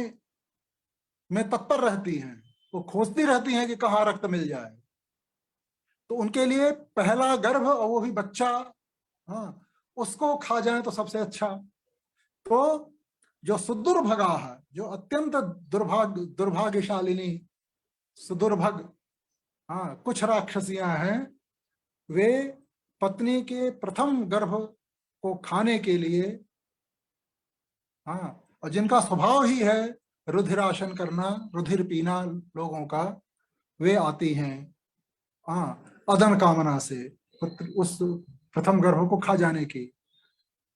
में तत्पर रहती हैं, वो खोजती रहती हैं कि कहाँ रक्त मिल जाए, तो उनके लिए पहला गर्भ और वो भी बच्चा, हाँ, उसको खा जाए तो सबसे अच्छा। तो जो सुदुर्भगा है, जो अत्यंत दुर्भाग्यशालिनी, सुदुर्भग, हाँ, कुछ राक्षसियां हैं, वे पत्नी के प्रथम गर्भ को खाने के लिए, हाँ, और जिनका स्वभाव ही है रुधिराशन करना, रुधिर पीना लोगों का, वे आती हैं, हाँ, अदन कामना से उस प्रथम गर्भ को खा जाने की।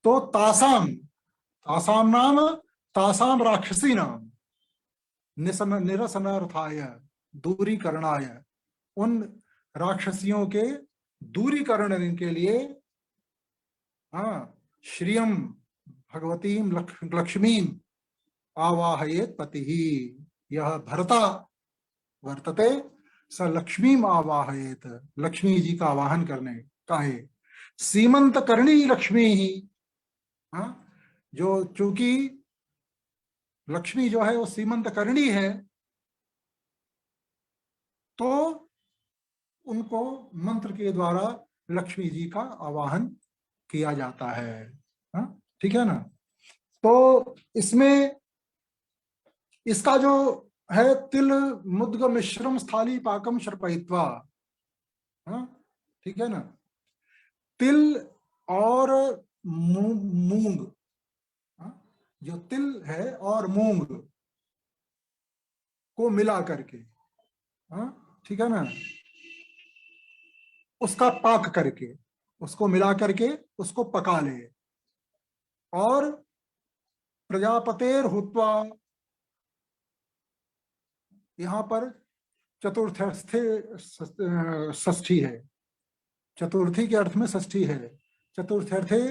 तो तासाम, तासाम नाम तासाम राक्षसी नाम निरसनार्थाय, दूरीकरणाय, उन राक्षसियों के दूरीकरण के लिए, हाँ, श्रियम भगवतीम लक्ष्मीम आवाहयेत पति ही, यह भरता वर्तते स लक्ष्मीम आवाहयेत, लक्ष्मी जी का आवाहन करने का है। सीमंत करणी लक्ष्मी ही, हाँ, जो चूंकि लक्ष्मी जो है वो सीमंत करणी है, तो उनको मंत्र के द्वारा लक्ष्मी जी का आवाहन किया जाता है, हाँ, ठीक है ना। तो इसमें इसका जो है तिल मुद्ग मिश्रम स्थाली पाकम शर्पयित्वा, हाँ, ठीक है ना, तिल और मूंग, हाँ, जो तिल है और मूंग को मिला करके, हाँ, ठीक है ना, उसका पाक करके, उसको मिला करके उसको पका ले, और प्रजापतेर हुत्वा, यहां पर चतुर्थी षष्ठी है, चतुर्थी के अर्थ में षष्ठी है, चतुर्थ्यर्थे,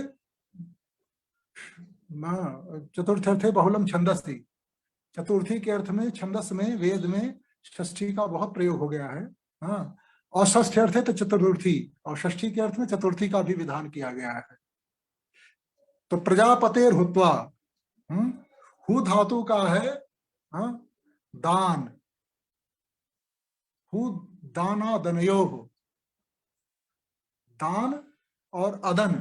चतुर्थ्यर्थे बहुलम छंदस्ति, चतुर्थी के अर्थ में छंदस में वेद में षष्ठी का बहुत प्रयोग हो गया है, हाँ, और षष्ठी अर्थ है तो चतुर्थी, और षष्ठी के अर्थ में चतुर्थी का भी विधान किया गया है। तो प्रजापतेर हुत्वा, हु धातु का है, हाँ, दान, हु दाना दनयो, दान और अदन,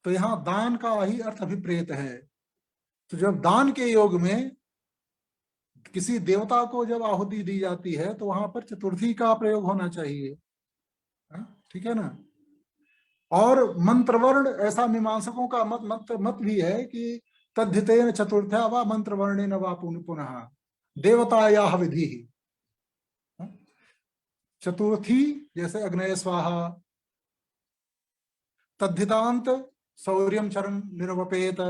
तो यहां दान का ही अर्थ अभिप्रेत है। तो जब दान के योग में किसी देवता को जब आहुति दी जाती है तो वहां पर चतुर्थी का प्रयोग होना चाहिए, ठीक है ना। और मंत्रवर्ण, ऐसा मीमांसकों का मत भी है कि तद्धितेन चतुर्थ्या व मंत्रवर्णेन व पुनः देवताया विधि, चतुर्थी जैसे अग्नय स्वाहा, तद्धितांत शौर्यम चरण निर्वपेत,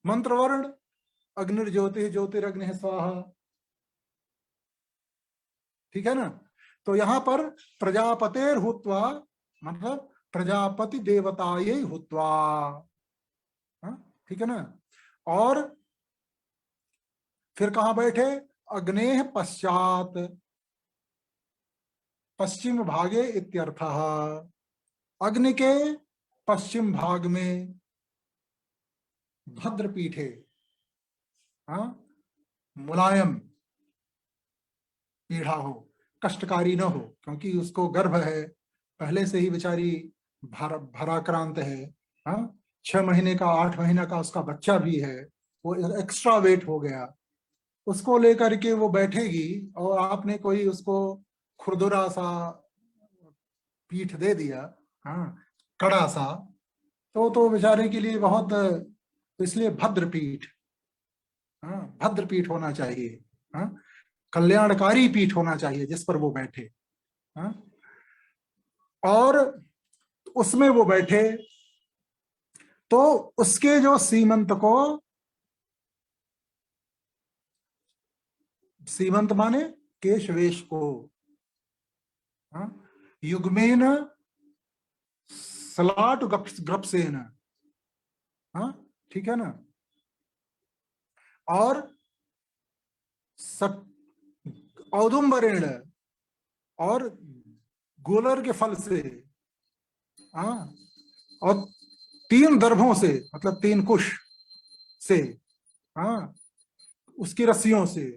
मंत्रवर्ण अग्निर्ज्योति ज्योतिरग्नि स्वाहा, ठीक है ना। तो यहां पर प्रजापतेर हुत्वा मतलब प्रजापति देवताये हुत्वा, ठीक है ना। और फिर कहां बैठे, अग्नेह पश्चात, पश्चिम भागे इत्यर्थः, अग्नि के पश्चिम भाग में, भद्र पीठे, हाँ, मुलायम पीढ़ा हो, कष्टकारी न हो, क्योंकि उसको गर्भ है, पहले से ही बेचारी भराक्रांत है। हाँ, 6 महीने का 8 महीना का उसका बच्चा भी है, वो एक्स्ट्रा वेट हो गया, उसको लेकर के वो बैठेगी और आपने कोई उसको खुरदुरा सा पीठ दे दिया, हाँ, कड़ा सा, तो बेचारे के लिए बहुत, तो इसलिए भद्र पीठ, हाँ, भद्र पीठ होना चाहिए, हाँ, कल्याणकारी पीठ होना चाहिए जिस पर वो बैठे, हाँ, और उसमें वो बैठे तो उसके जो सीमंत को, सीमंत माने केश वेश को, हाँ, युग्मेन सलाट ग्रपसेन, हाँ, ठीक है ना, और औदुम्बरेण, और गोलर के फल से, हाँ, और 3 दर्भों से, मतलब 3 कुश से, हाँ, उसकी रस्सियों से,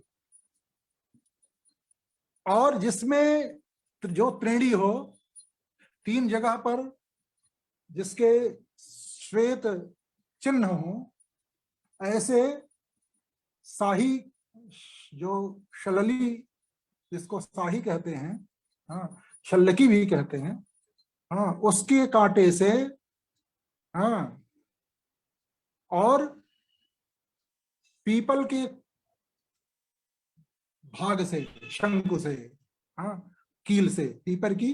और जिसमें जो त्रेणी हो, 3 जगह पर जिसके श्वेत चिन्ह हो, ऐसे शाही, जो शलली, जिसको शाही कहते हैं, हाँ, शल्लकी भी कहते हैं, हाँ, उसके कांटे से, हाँ, और पीपल के भाग से, शंकु से, हाँ, कील से, पीपर की,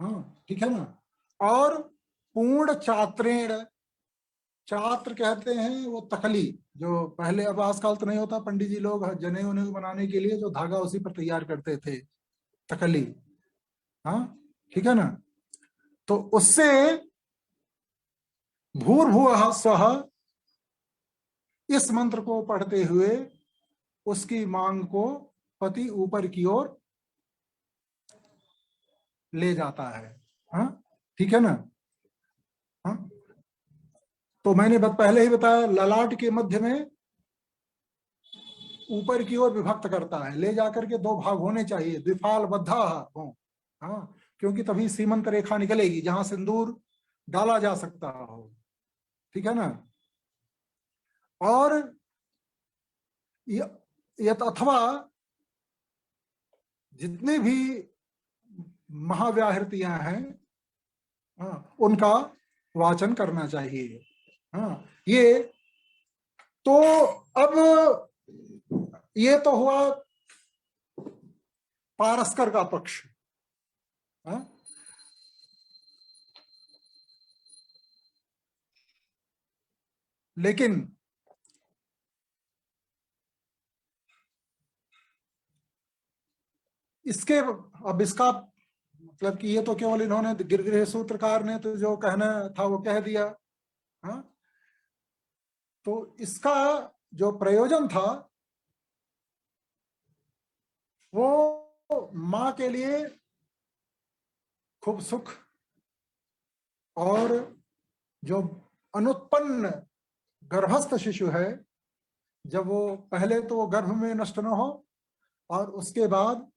हाँ, ठीक है ना, और पूर्ण चात्रेण, चात्र कहते हैं वो तकली, जो पहले, अब आजकल तो नहीं होता, पंडित जी लोग जने उन्हें बनाने के लिए जो धागा उसी पर तैयार करते थे, तकली, हाँ, ठीक है ना, तो उससे भूर्भुवः स्वः, इस मंत्र को पढ़ते हुए उसकी मांग को पति ऊपर की ओर ले जाता है, हाँ, ठीक है ना, हाँ, तो मैंने पहले ही बताया, ललाट के मध्य में ऊपर की ओर विभक्त करता है, ले जाकर के 2 भाग होने चाहिए, द्विफाल बद्धा हो, हाँ, क्योंकि तभी सीमंत रेखा निकलेगी जहां सिंदूर डाला जा सकता हो, ठीक है ना, और यत अथवा जितने भी महाव्याहृतियां हैं, हाँ, उनका वाचन करना चाहिए, हाँ, ये तो, अब ये तो हुआ पारस्कर का पक्ष, हाँ, लेकिन इसके, अब इसका मतलब कि ये तो केवल इन्होंने, गिरगृह सूत्रकार ने तो जो कहना था वो कह दिया, हाँ, तो इसका जो प्रयोजन था वो माँ के लिए खूब सुख, और जो अनुत्पन्न गर्भस्थ शिशु है, जब वो पहले तो वो गर्भ में नष्ट न हो, और उसके बाद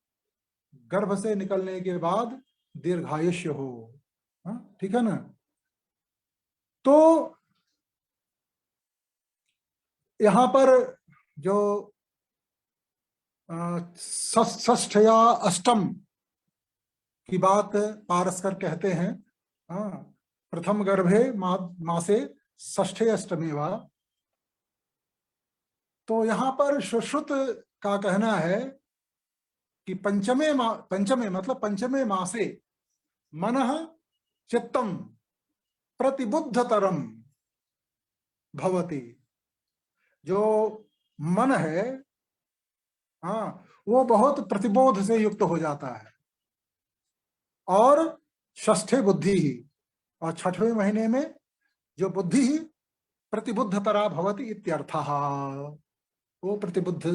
गर्भ से निकलने के बाद दीर्घायुष्य हो, हाँ, ठीक है ना, तो यहां पर जो षष्ठ या अष्टम की बात पारस्कर कहते हैं, हाँ, प्रथम गर्भे मासे षष्ठे अष्टमे वा, तो यहां पर सुश्रुत का कहना है कि पंचमे मतलब पंचमे मासे मनः चित्तम प्रतिबुद्धतरम भवति, जो मन है, हाँ, वो बहुत प्रतिबोध से युक्त हो जाता है, और षष्ठे बुद्धि ही, और 6वें महीने में जो बुद्धि ही प्रतिबुद्धतरा भवति इत्यर्थः, वो प्रतिबुद्ध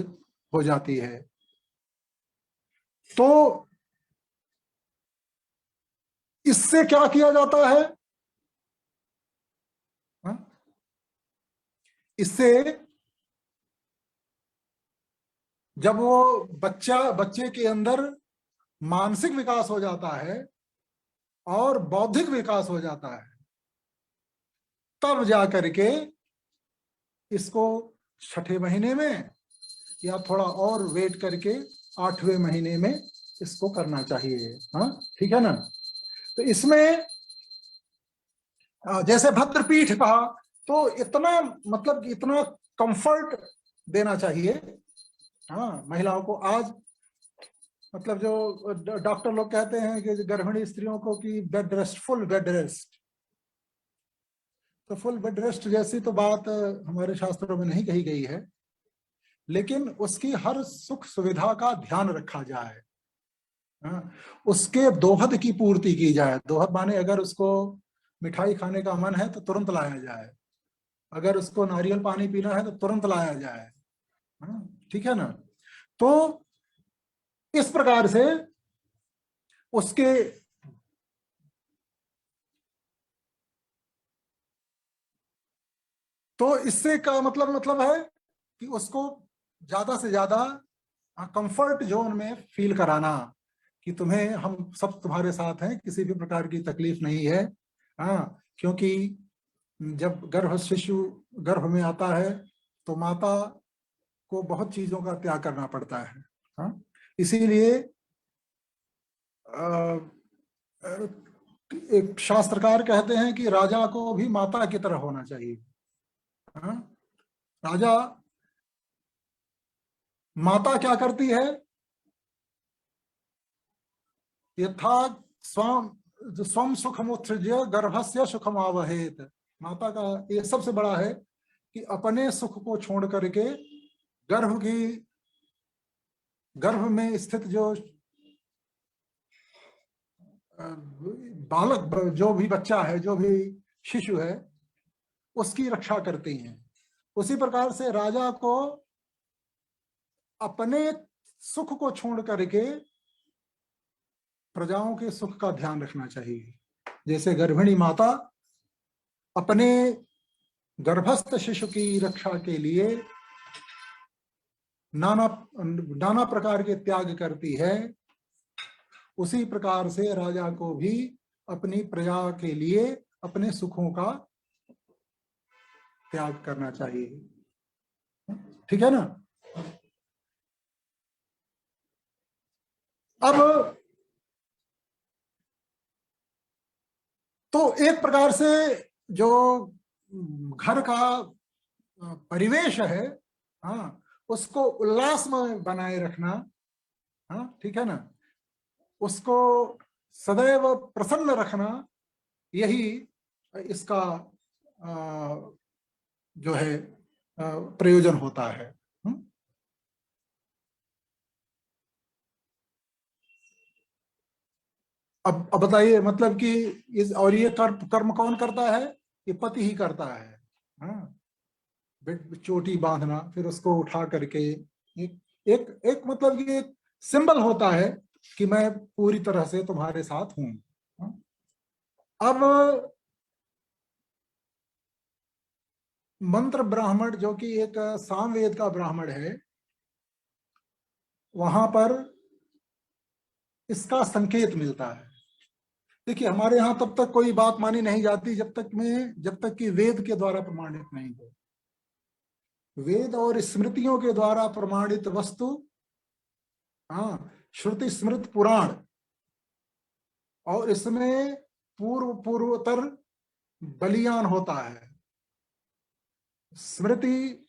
हो जाती है, तो इससे क्या किया जाता है, हाँ? इससे जब वो बच्चे के अंदर मानसिक विकास हो जाता है और बौद्धिक विकास हो जाता है, तब जा करके इसको छठे महीने में या थोड़ा और वेट करके 8वें महीने में इसको करना चाहिए। हाँ, ठीक है ना। तो इसमें जैसे भद्रपीठ कहा, तो इतना मतलब कि इतना कंफर्ट देना चाहिए, हाँ, महिलाओं को। आज मतलब जो डॉक्टर लोग कहते हैं कि गर्भिणी स्त्रियों को कि bed rest, full bed rest, तो फुल बेड रेस्ट जैसी तो बात हमारे शास्त्रों में नहीं कही गई है, लेकिन उसकी हर सुख सुविधा का ध्यान रखा जाए। हाँ, उसके दोहद की पूर्ति की जाए। दोहद माने अगर उसको मिठाई खाने का मन है तो तुरंत लाया जाए, अगर उसको नारियल पानी पीना है तो तुरंत लाया जाए। हाँ, ठीक है ना। तो इस प्रकार से उसके तो इससे का मतलब है कि उसको ज्यादा से ज्यादा कंफर्ट जोन में फील कराना कि तुम्हें, हम सब तुम्हारे साथ हैं, किसी भी प्रकार की तकलीफ नहीं है। हाँ, क्योंकि जब शिशु गर्भ में आता है तो माता को बहुत चीजों का त्याग करना पड़ता है। हाँ, इसीलिए एक शास्त्रकार कहते हैं कि राजा को भी माता की तरह होना चाहिए। हाँ, राजा, माता क्या करती है, यथा स्वम स्वम सुखमुत्सृज्य गर्भस्य सुखम आवहेत। माता का ये सबसे बड़ा है कि अपने सुख को छोड़ करके गर्भ की गर्भ में स्थित जो बालक, जो भी बच्चा है, जो भी शिशु है, उसकी रक्षा करती हैं। उसी प्रकार से राजा को अपने सुख को छोड़ करके प्रजाओं के सुख का ध्यान रखना चाहिए। जैसे गर्भिणी माता अपने गर्भस्थ शिशु की रक्षा के लिए नाना नाना प्रकार के त्याग करती है, उसी प्रकार से राजा को भी अपनी प्रजा के लिए अपने सुखों का त्याग करना चाहिए। ठीक है ना। अब तो एक प्रकार से जो घर का परिवेश है, हाँ, उसको उल्लास में बनाए रखना, हाँ, ठीक है ना, उसको सदैव प्रसन्न रखना, यही इसका जो है प्रयोजन होता है। अब बताइए, मतलब कि इस, और ये कर्म कौन करता है, ये पति ही करता है। हाँ, चोटी बांधना, फिर उसको उठा करके एक एक एक मतलब कि एक सिंबल होता है कि मैं पूरी तरह से तुम्हारे साथ हूं। हाँ? अब मंत्र ब्राह्मण, जो कि एक सामवेद का ब्राह्मण है, वहां पर इसका संकेत मिलता है। देखिए, हमारे यहाँ तब तक कोई बात मानी नहीं जाती जब तक कि वेद के द्वारा प्रमाणित नहीं हो। वेद और स्मृतियों के द्वारा प्रमाणित वस्तु, हाँ, श्रुति स्मृत पुराण, और इसमें पूर्वोत्तर बलियान होता है। स्मृति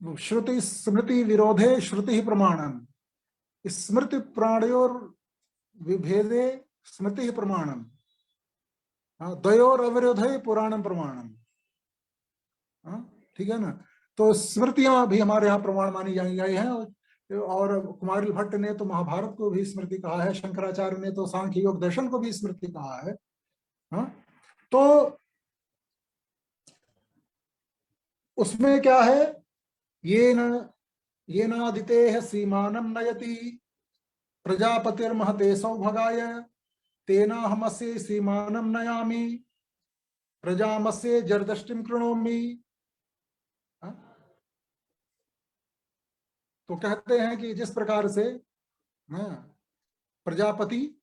श्रुति स्मृति विरोधे श्रुति प्रमाणम, स्मृति प्राणयोर विभेदे स्मृति प्रमाणम, द्वयोर अविरोधे पुराणम प्रमाणम। ठीक है ना। तो स्मृतियां भी हमारे यहाँ प्रमाण मानी गई हैं, और कुमारिल भट्ट ने तो महाभारत को भी स्मृति कहा है, शंकराचार्य ने तो सांख्य योग दर्शन को भी स्मृति कहा है। हाँ, तो उसमें क्या है, ये न ये नादिते सीमानम नयति प्रजापतिर्महते सौभगाय तेना हमसे सीमानम नयामि प्रजामस्य जरदष्टिम कृणोमि तो कहते हैं कि जिस प्रकार से प्रजापति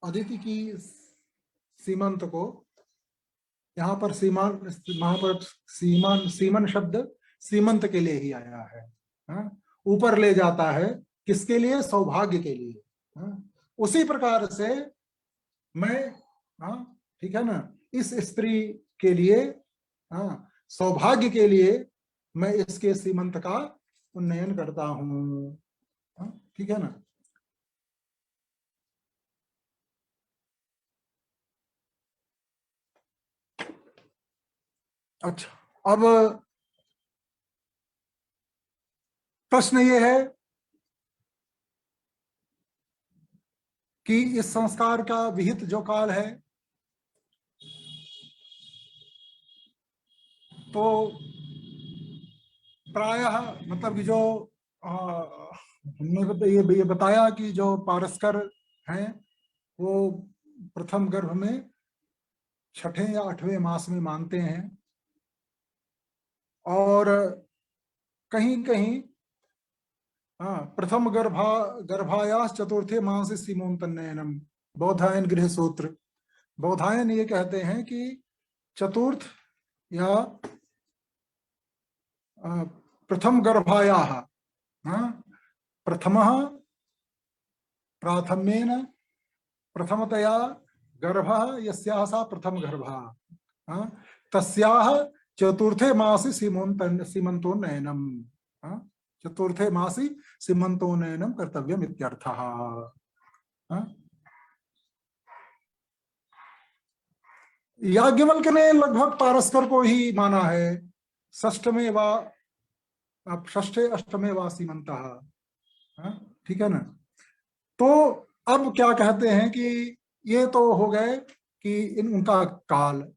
अदिति की सीमंत को, यहाँ पर सीमान, वहां पर सीमान, सीमन शब्द सीमंत के लिए ही आया है, ऊपर ले जाता है, किसके लिए? सौभाग्य के लिए। उसी प्रकार से मैं, ठीक है ना, इस स्त्री के लिए, सौभाग्य के लिए मैं इसके सीमंत का उन्नयन करता हूं। ठीक है ना। अच्छा, अब प्रश्न ये है कि इस संस्कार का विहित जो काल है, तो प्रायः मतलब कि जो हमने ये बताया कि जो पारस्कर हैं वो प्रथम गर्भ में छठे या आठवें मास में मानते हैं, और कहीं कहीं प्रथम गर्भायास चतुर्थे मास सीमोन्तनयनम, बौधायन गृह सूत्र। बौधायन ये कहते हैं कि चतुर्थ या प्रथम गर्भायाः, प्रथमः प्राथम्येन प्रथमतया गर्भः यस्याः सा प्रथम गर्भः, तस्याः चतुर्थे मासि सीमंतोन्नयनम, चतुर्थे मासि सीमंतोन्नयनम कर्तव्यम इत्यर्थः। याज्ञवल्क्य ने लगभग पारस्कर को ही माना है, षष्ठमे वा षष्ठे अष्टमे वा सीमंतः। ठीक है ना। तो अब क्या कहते हैं कि ये तो हो गए कि उनका काल।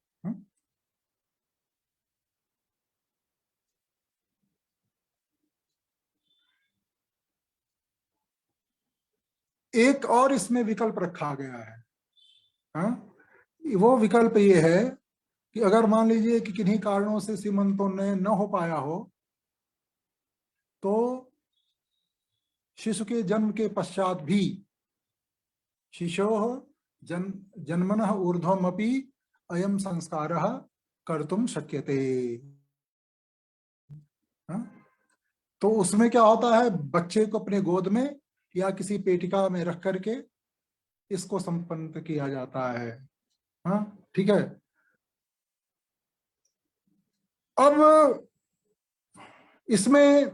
एक और इसमें विकल्प रखा गया है। वो विकल्प ये है कि अगर मान लीजिए कि किन्हीं कारणों से सीमंतोन्नयन न हो पाया हो, तो शिशु के जन्म के पश्चात भी शिशोः जन्मनः ऊर्ध्वमपि अयम संस्कारः कर्तुम शक्यते। तो उसमें क्या होता है, बच्चे को अपने गोद में या किसी पेटिका में रख करके इसको संपन्न किया जाता है। ठीक है। अब इसमें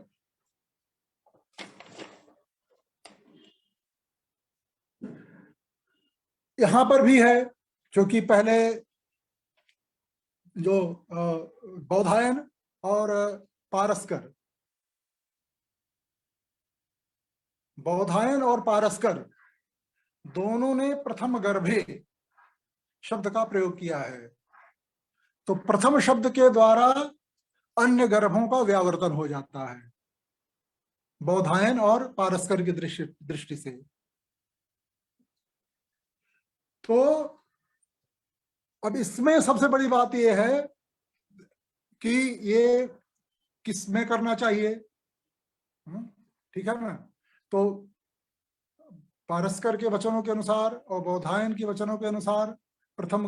यहां पर भी है, क्योंकि पहले जो बौधायन और पारस्कर, बौधायन और पारस्कर दोनों ने प्रथम गर्भे शब्द का प्रयोग किया है। तो प्रथम शब्द के द्वारा अन्य गर्भों का व्यावर्तन हो जाता है, बौधायन और पारस्कर की दृष्टि से। तो अब इसमें सबसे बड़ी बात यह है कि ये किस में करना चाहिए। ठीक है ना। तो पारस्कर के वचनों के अनुसार और बौधायन के वचनों के अनुसार प्रथम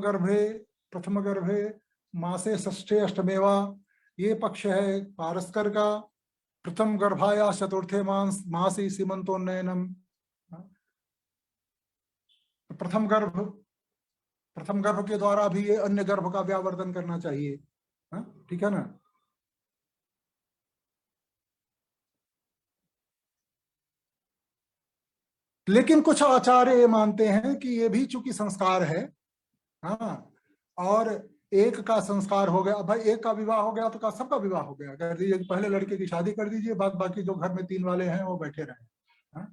गर्भे मासे षष्ठे अष्टमेवा, ये पक्ष है पारस्कर का। प्रथम गर्भाया चतुर्थे मासी सीमंतोन्नयनम, प्रथम गर्भ के द्वारा भी ये अन्य गर्भ का व्यावर्तन करना चाहिए। ठीक है ना। लेकिन कुछ आचार्य ये मानते हैं कि ये भी चूंकि संस्कार है, और एक का संस्कार हो गया, अब भाई एक का विवाह हो गया तो का सबका विवाह हो गया, कर दीजिए, पहले लड़के की शादी कर दीजिए, बाद बाकी जो घर में तीन वाले हैं वो बैठे रहे।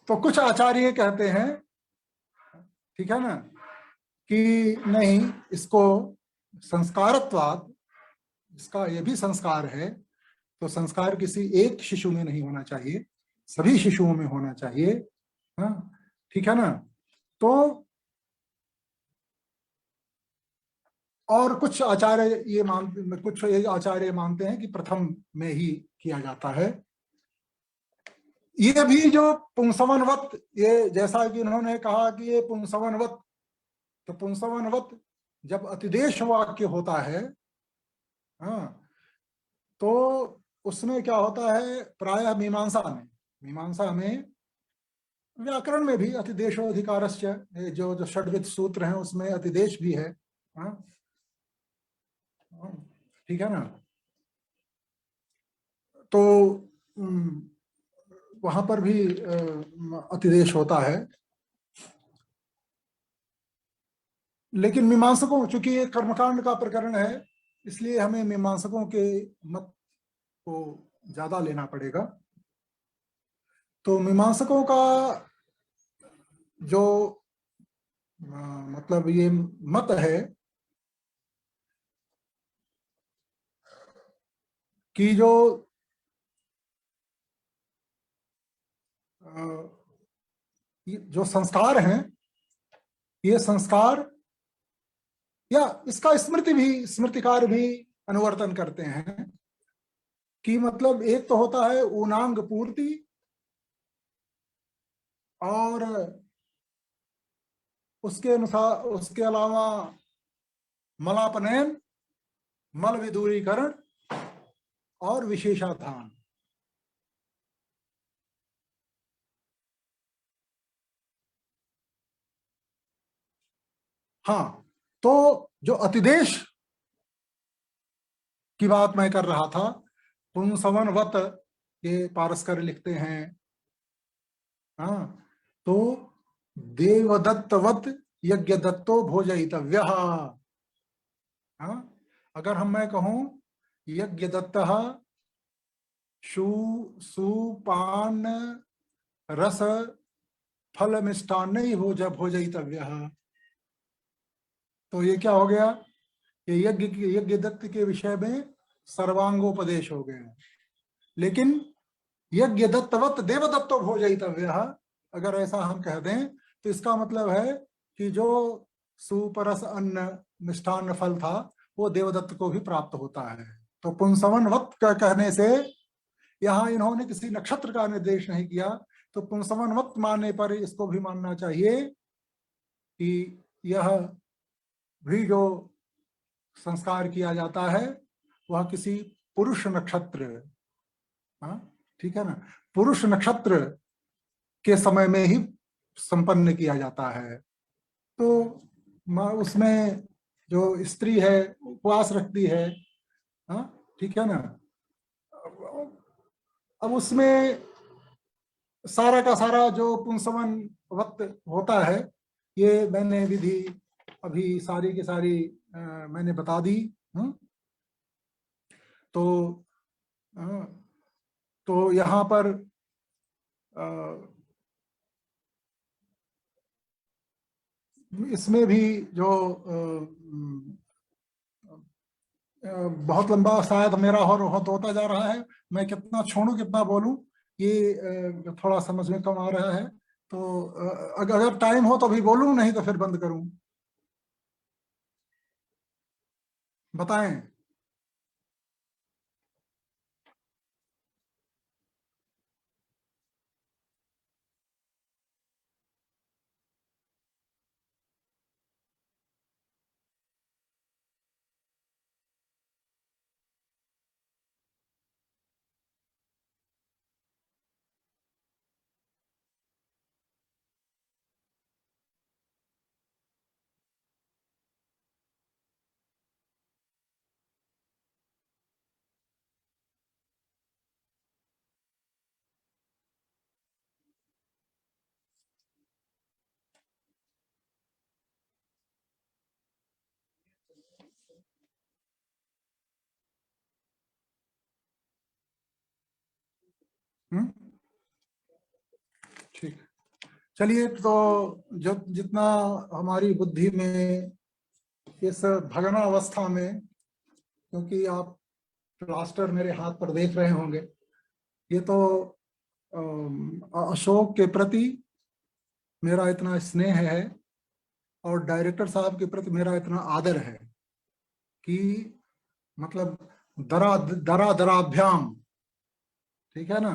तो कुछ आचार्य कहते हैं, ठीक है ना, कि नहीं, इसको संस्कारत्वात्, इसका ये भी संस्कार है, तो संस्कार किसी एक शिशु में नहीं होना चाहिए, सभी शिशुओं में होना चाहिए। ठीक है ना। तो और कुछ आचार्य ये आचार्य मानते हैं कि प्रथम में ही किया जाता है। ये भी जो पुंसवनवत, ये जैसा कि इन्होंने कहा कि ये पुंसवनवत, तो पुंसवनवत जब अतिदेश वाक्य होता है, हाँ, तो उसमें क्या होता है, प्रायः मीमांसा में व्याकरण में भी अतिदेशोधिकारस्य, जो जो षड्विध सूत्र हैं उसमें अतिदेश भी है। हाँ, ठीक है ना। तो वहां पर भी अतिदेश होता है। लेकिन मीमांसकों, चूंकि ये कर्मकांड का प्रकरण है, इसलिए हमें मीमांसकों के मत को ज्यादा लेना पड़ेगा। तो मीमांसकों का जो मतलब ये मत है कि जो संस्कार हैं, ये संस्कार, या इसका स्मृतिकार भी अनुवर्तन करते हैं कि मतलब एक तो होता है ऊनांग पूर्ति, और उसके अनुसार, उसके अलावा मलापनयन, मल विदूरीकरण और विशेषाधान। हाँ, तो जो अतिदेश की बात मैं कर रहा था, पुंसवनवत, ये पारस्कर लिखते हैं। हाँ, तो देवदत्तवत यज्ञ दत्तो भोजयितव्यः। हाँ, अगर मैं कहूं यज्ञ दत्त शु सुपान रस फल मिष्टान्न ही भोजयितव्यः, तो ये क्या हो गया, ये यज्ञ दत्त के विषय में सर्वांगोपदेश हो गया। लेकिन यज्ञ दत्तवत देवदत्तो भोजयितव्यः, अगर ऐसा हम कह दें तो इसका मतलब है कि जो सुपरस अन्न मिष्ठान्न फल था वो देवदत्त को भी प्राप्त होता है। तो पुंसवनवत का कहने से यहाँ इन्होंने किसी नक्षत्र का निर्देश नहीं किया, तो पुंसवनवत मानने पर इसको भी मानना चाहिए कि यह भी जो संस्कार किया जाता है वह किसी पुरुष नक्षत्र, हाँ, ठीक है ना, पुरुष नक्षत्र के समय में ही संपन्न किया जाता है। तो उसमें जो स्त्री है उपवास रखती है, हाँ, ठीक है ना। अब उसमें सारा का सारा जो पुंसवन वक्त होता है, ये मैंने विधि अभी सारी की सारी मैंने बता दी। तो तो यहाँ पर इसमें भी जो बहुत लंबा शायद मेरा और होता जा रहा है, मैं कितना छोड़ू कितना बोलूं, ये थोड़ा समझ में कम आ रहा है। तो अगर टाइम हो तो अभी बोलूं, नहीं तो फिर बंद करूं, बताएं। हम्म, ठीक, चलिए। तो जो जितना हमारी बुद्धि में इस भगनावस्था में, क्योंकि आप प्लास्टर मेरे हाथ पर देख रहे होंगे, ये तो अशोक के प्रति मेरा इतना स्नेह है और डायरेक्टर साहब के प्रति मेरा इतना आदर है कि मतलब दरा दरा दराभ्याम, ठीक है ना।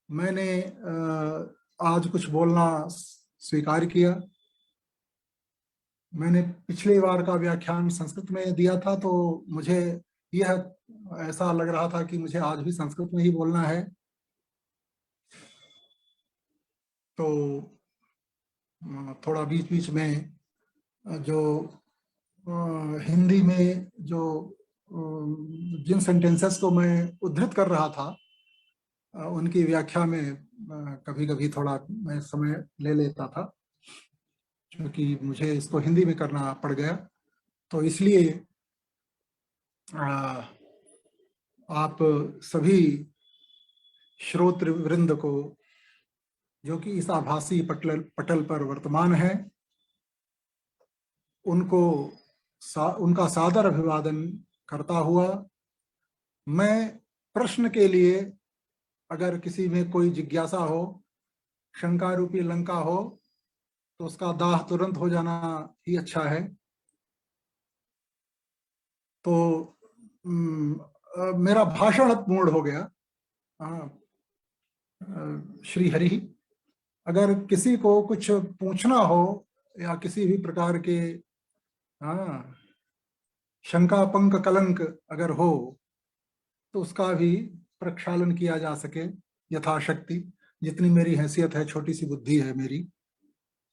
मैंने आज कुछ बोलना स्वीकार किया। मैंने पिछली बार का व्याख्यान संस्कृत में दिया था, तो मुझे यह ऐसा लग रहा था कि मुझे आज भी संस्कृत में ही बोलना है। तो थोड़ा बीच बीच में जो हिंदी में जो जिन सेंटेंसेस को मैं उद्धृत कर रहा था, उनकी व्याख्या में कभी कभी थोड़ा मैं समय ले लेता था, क्योंकि मुझे इसको हिंदी में करना पड़ गया। तो इसलिए आप सभी श्रोतृ वृंद को जो कि इस आभासी पटल पटल पर वर्तमान है, उनको उनका सादर अभिवादन करता हुआ, मैं प्रश्न के लिए, अगर किसी में कोई जिज्ञासा हो, शंका रूपी लंका हो, तो उसका दाह तुरंत हो जाना ही अच्छा है। तो मेरा भाषण पूर्ण हो गया। श्री हरि, अगर किसी को कुछ पूछना हो या किसी भी प्रकार के शंका पंक कलंक अगर हो, तो उसका भी प्रक्षालन किया जा सके यथाशक्ति। जितनी मेरी हैसियत है, छोटी सी बुद्धि है मेरी,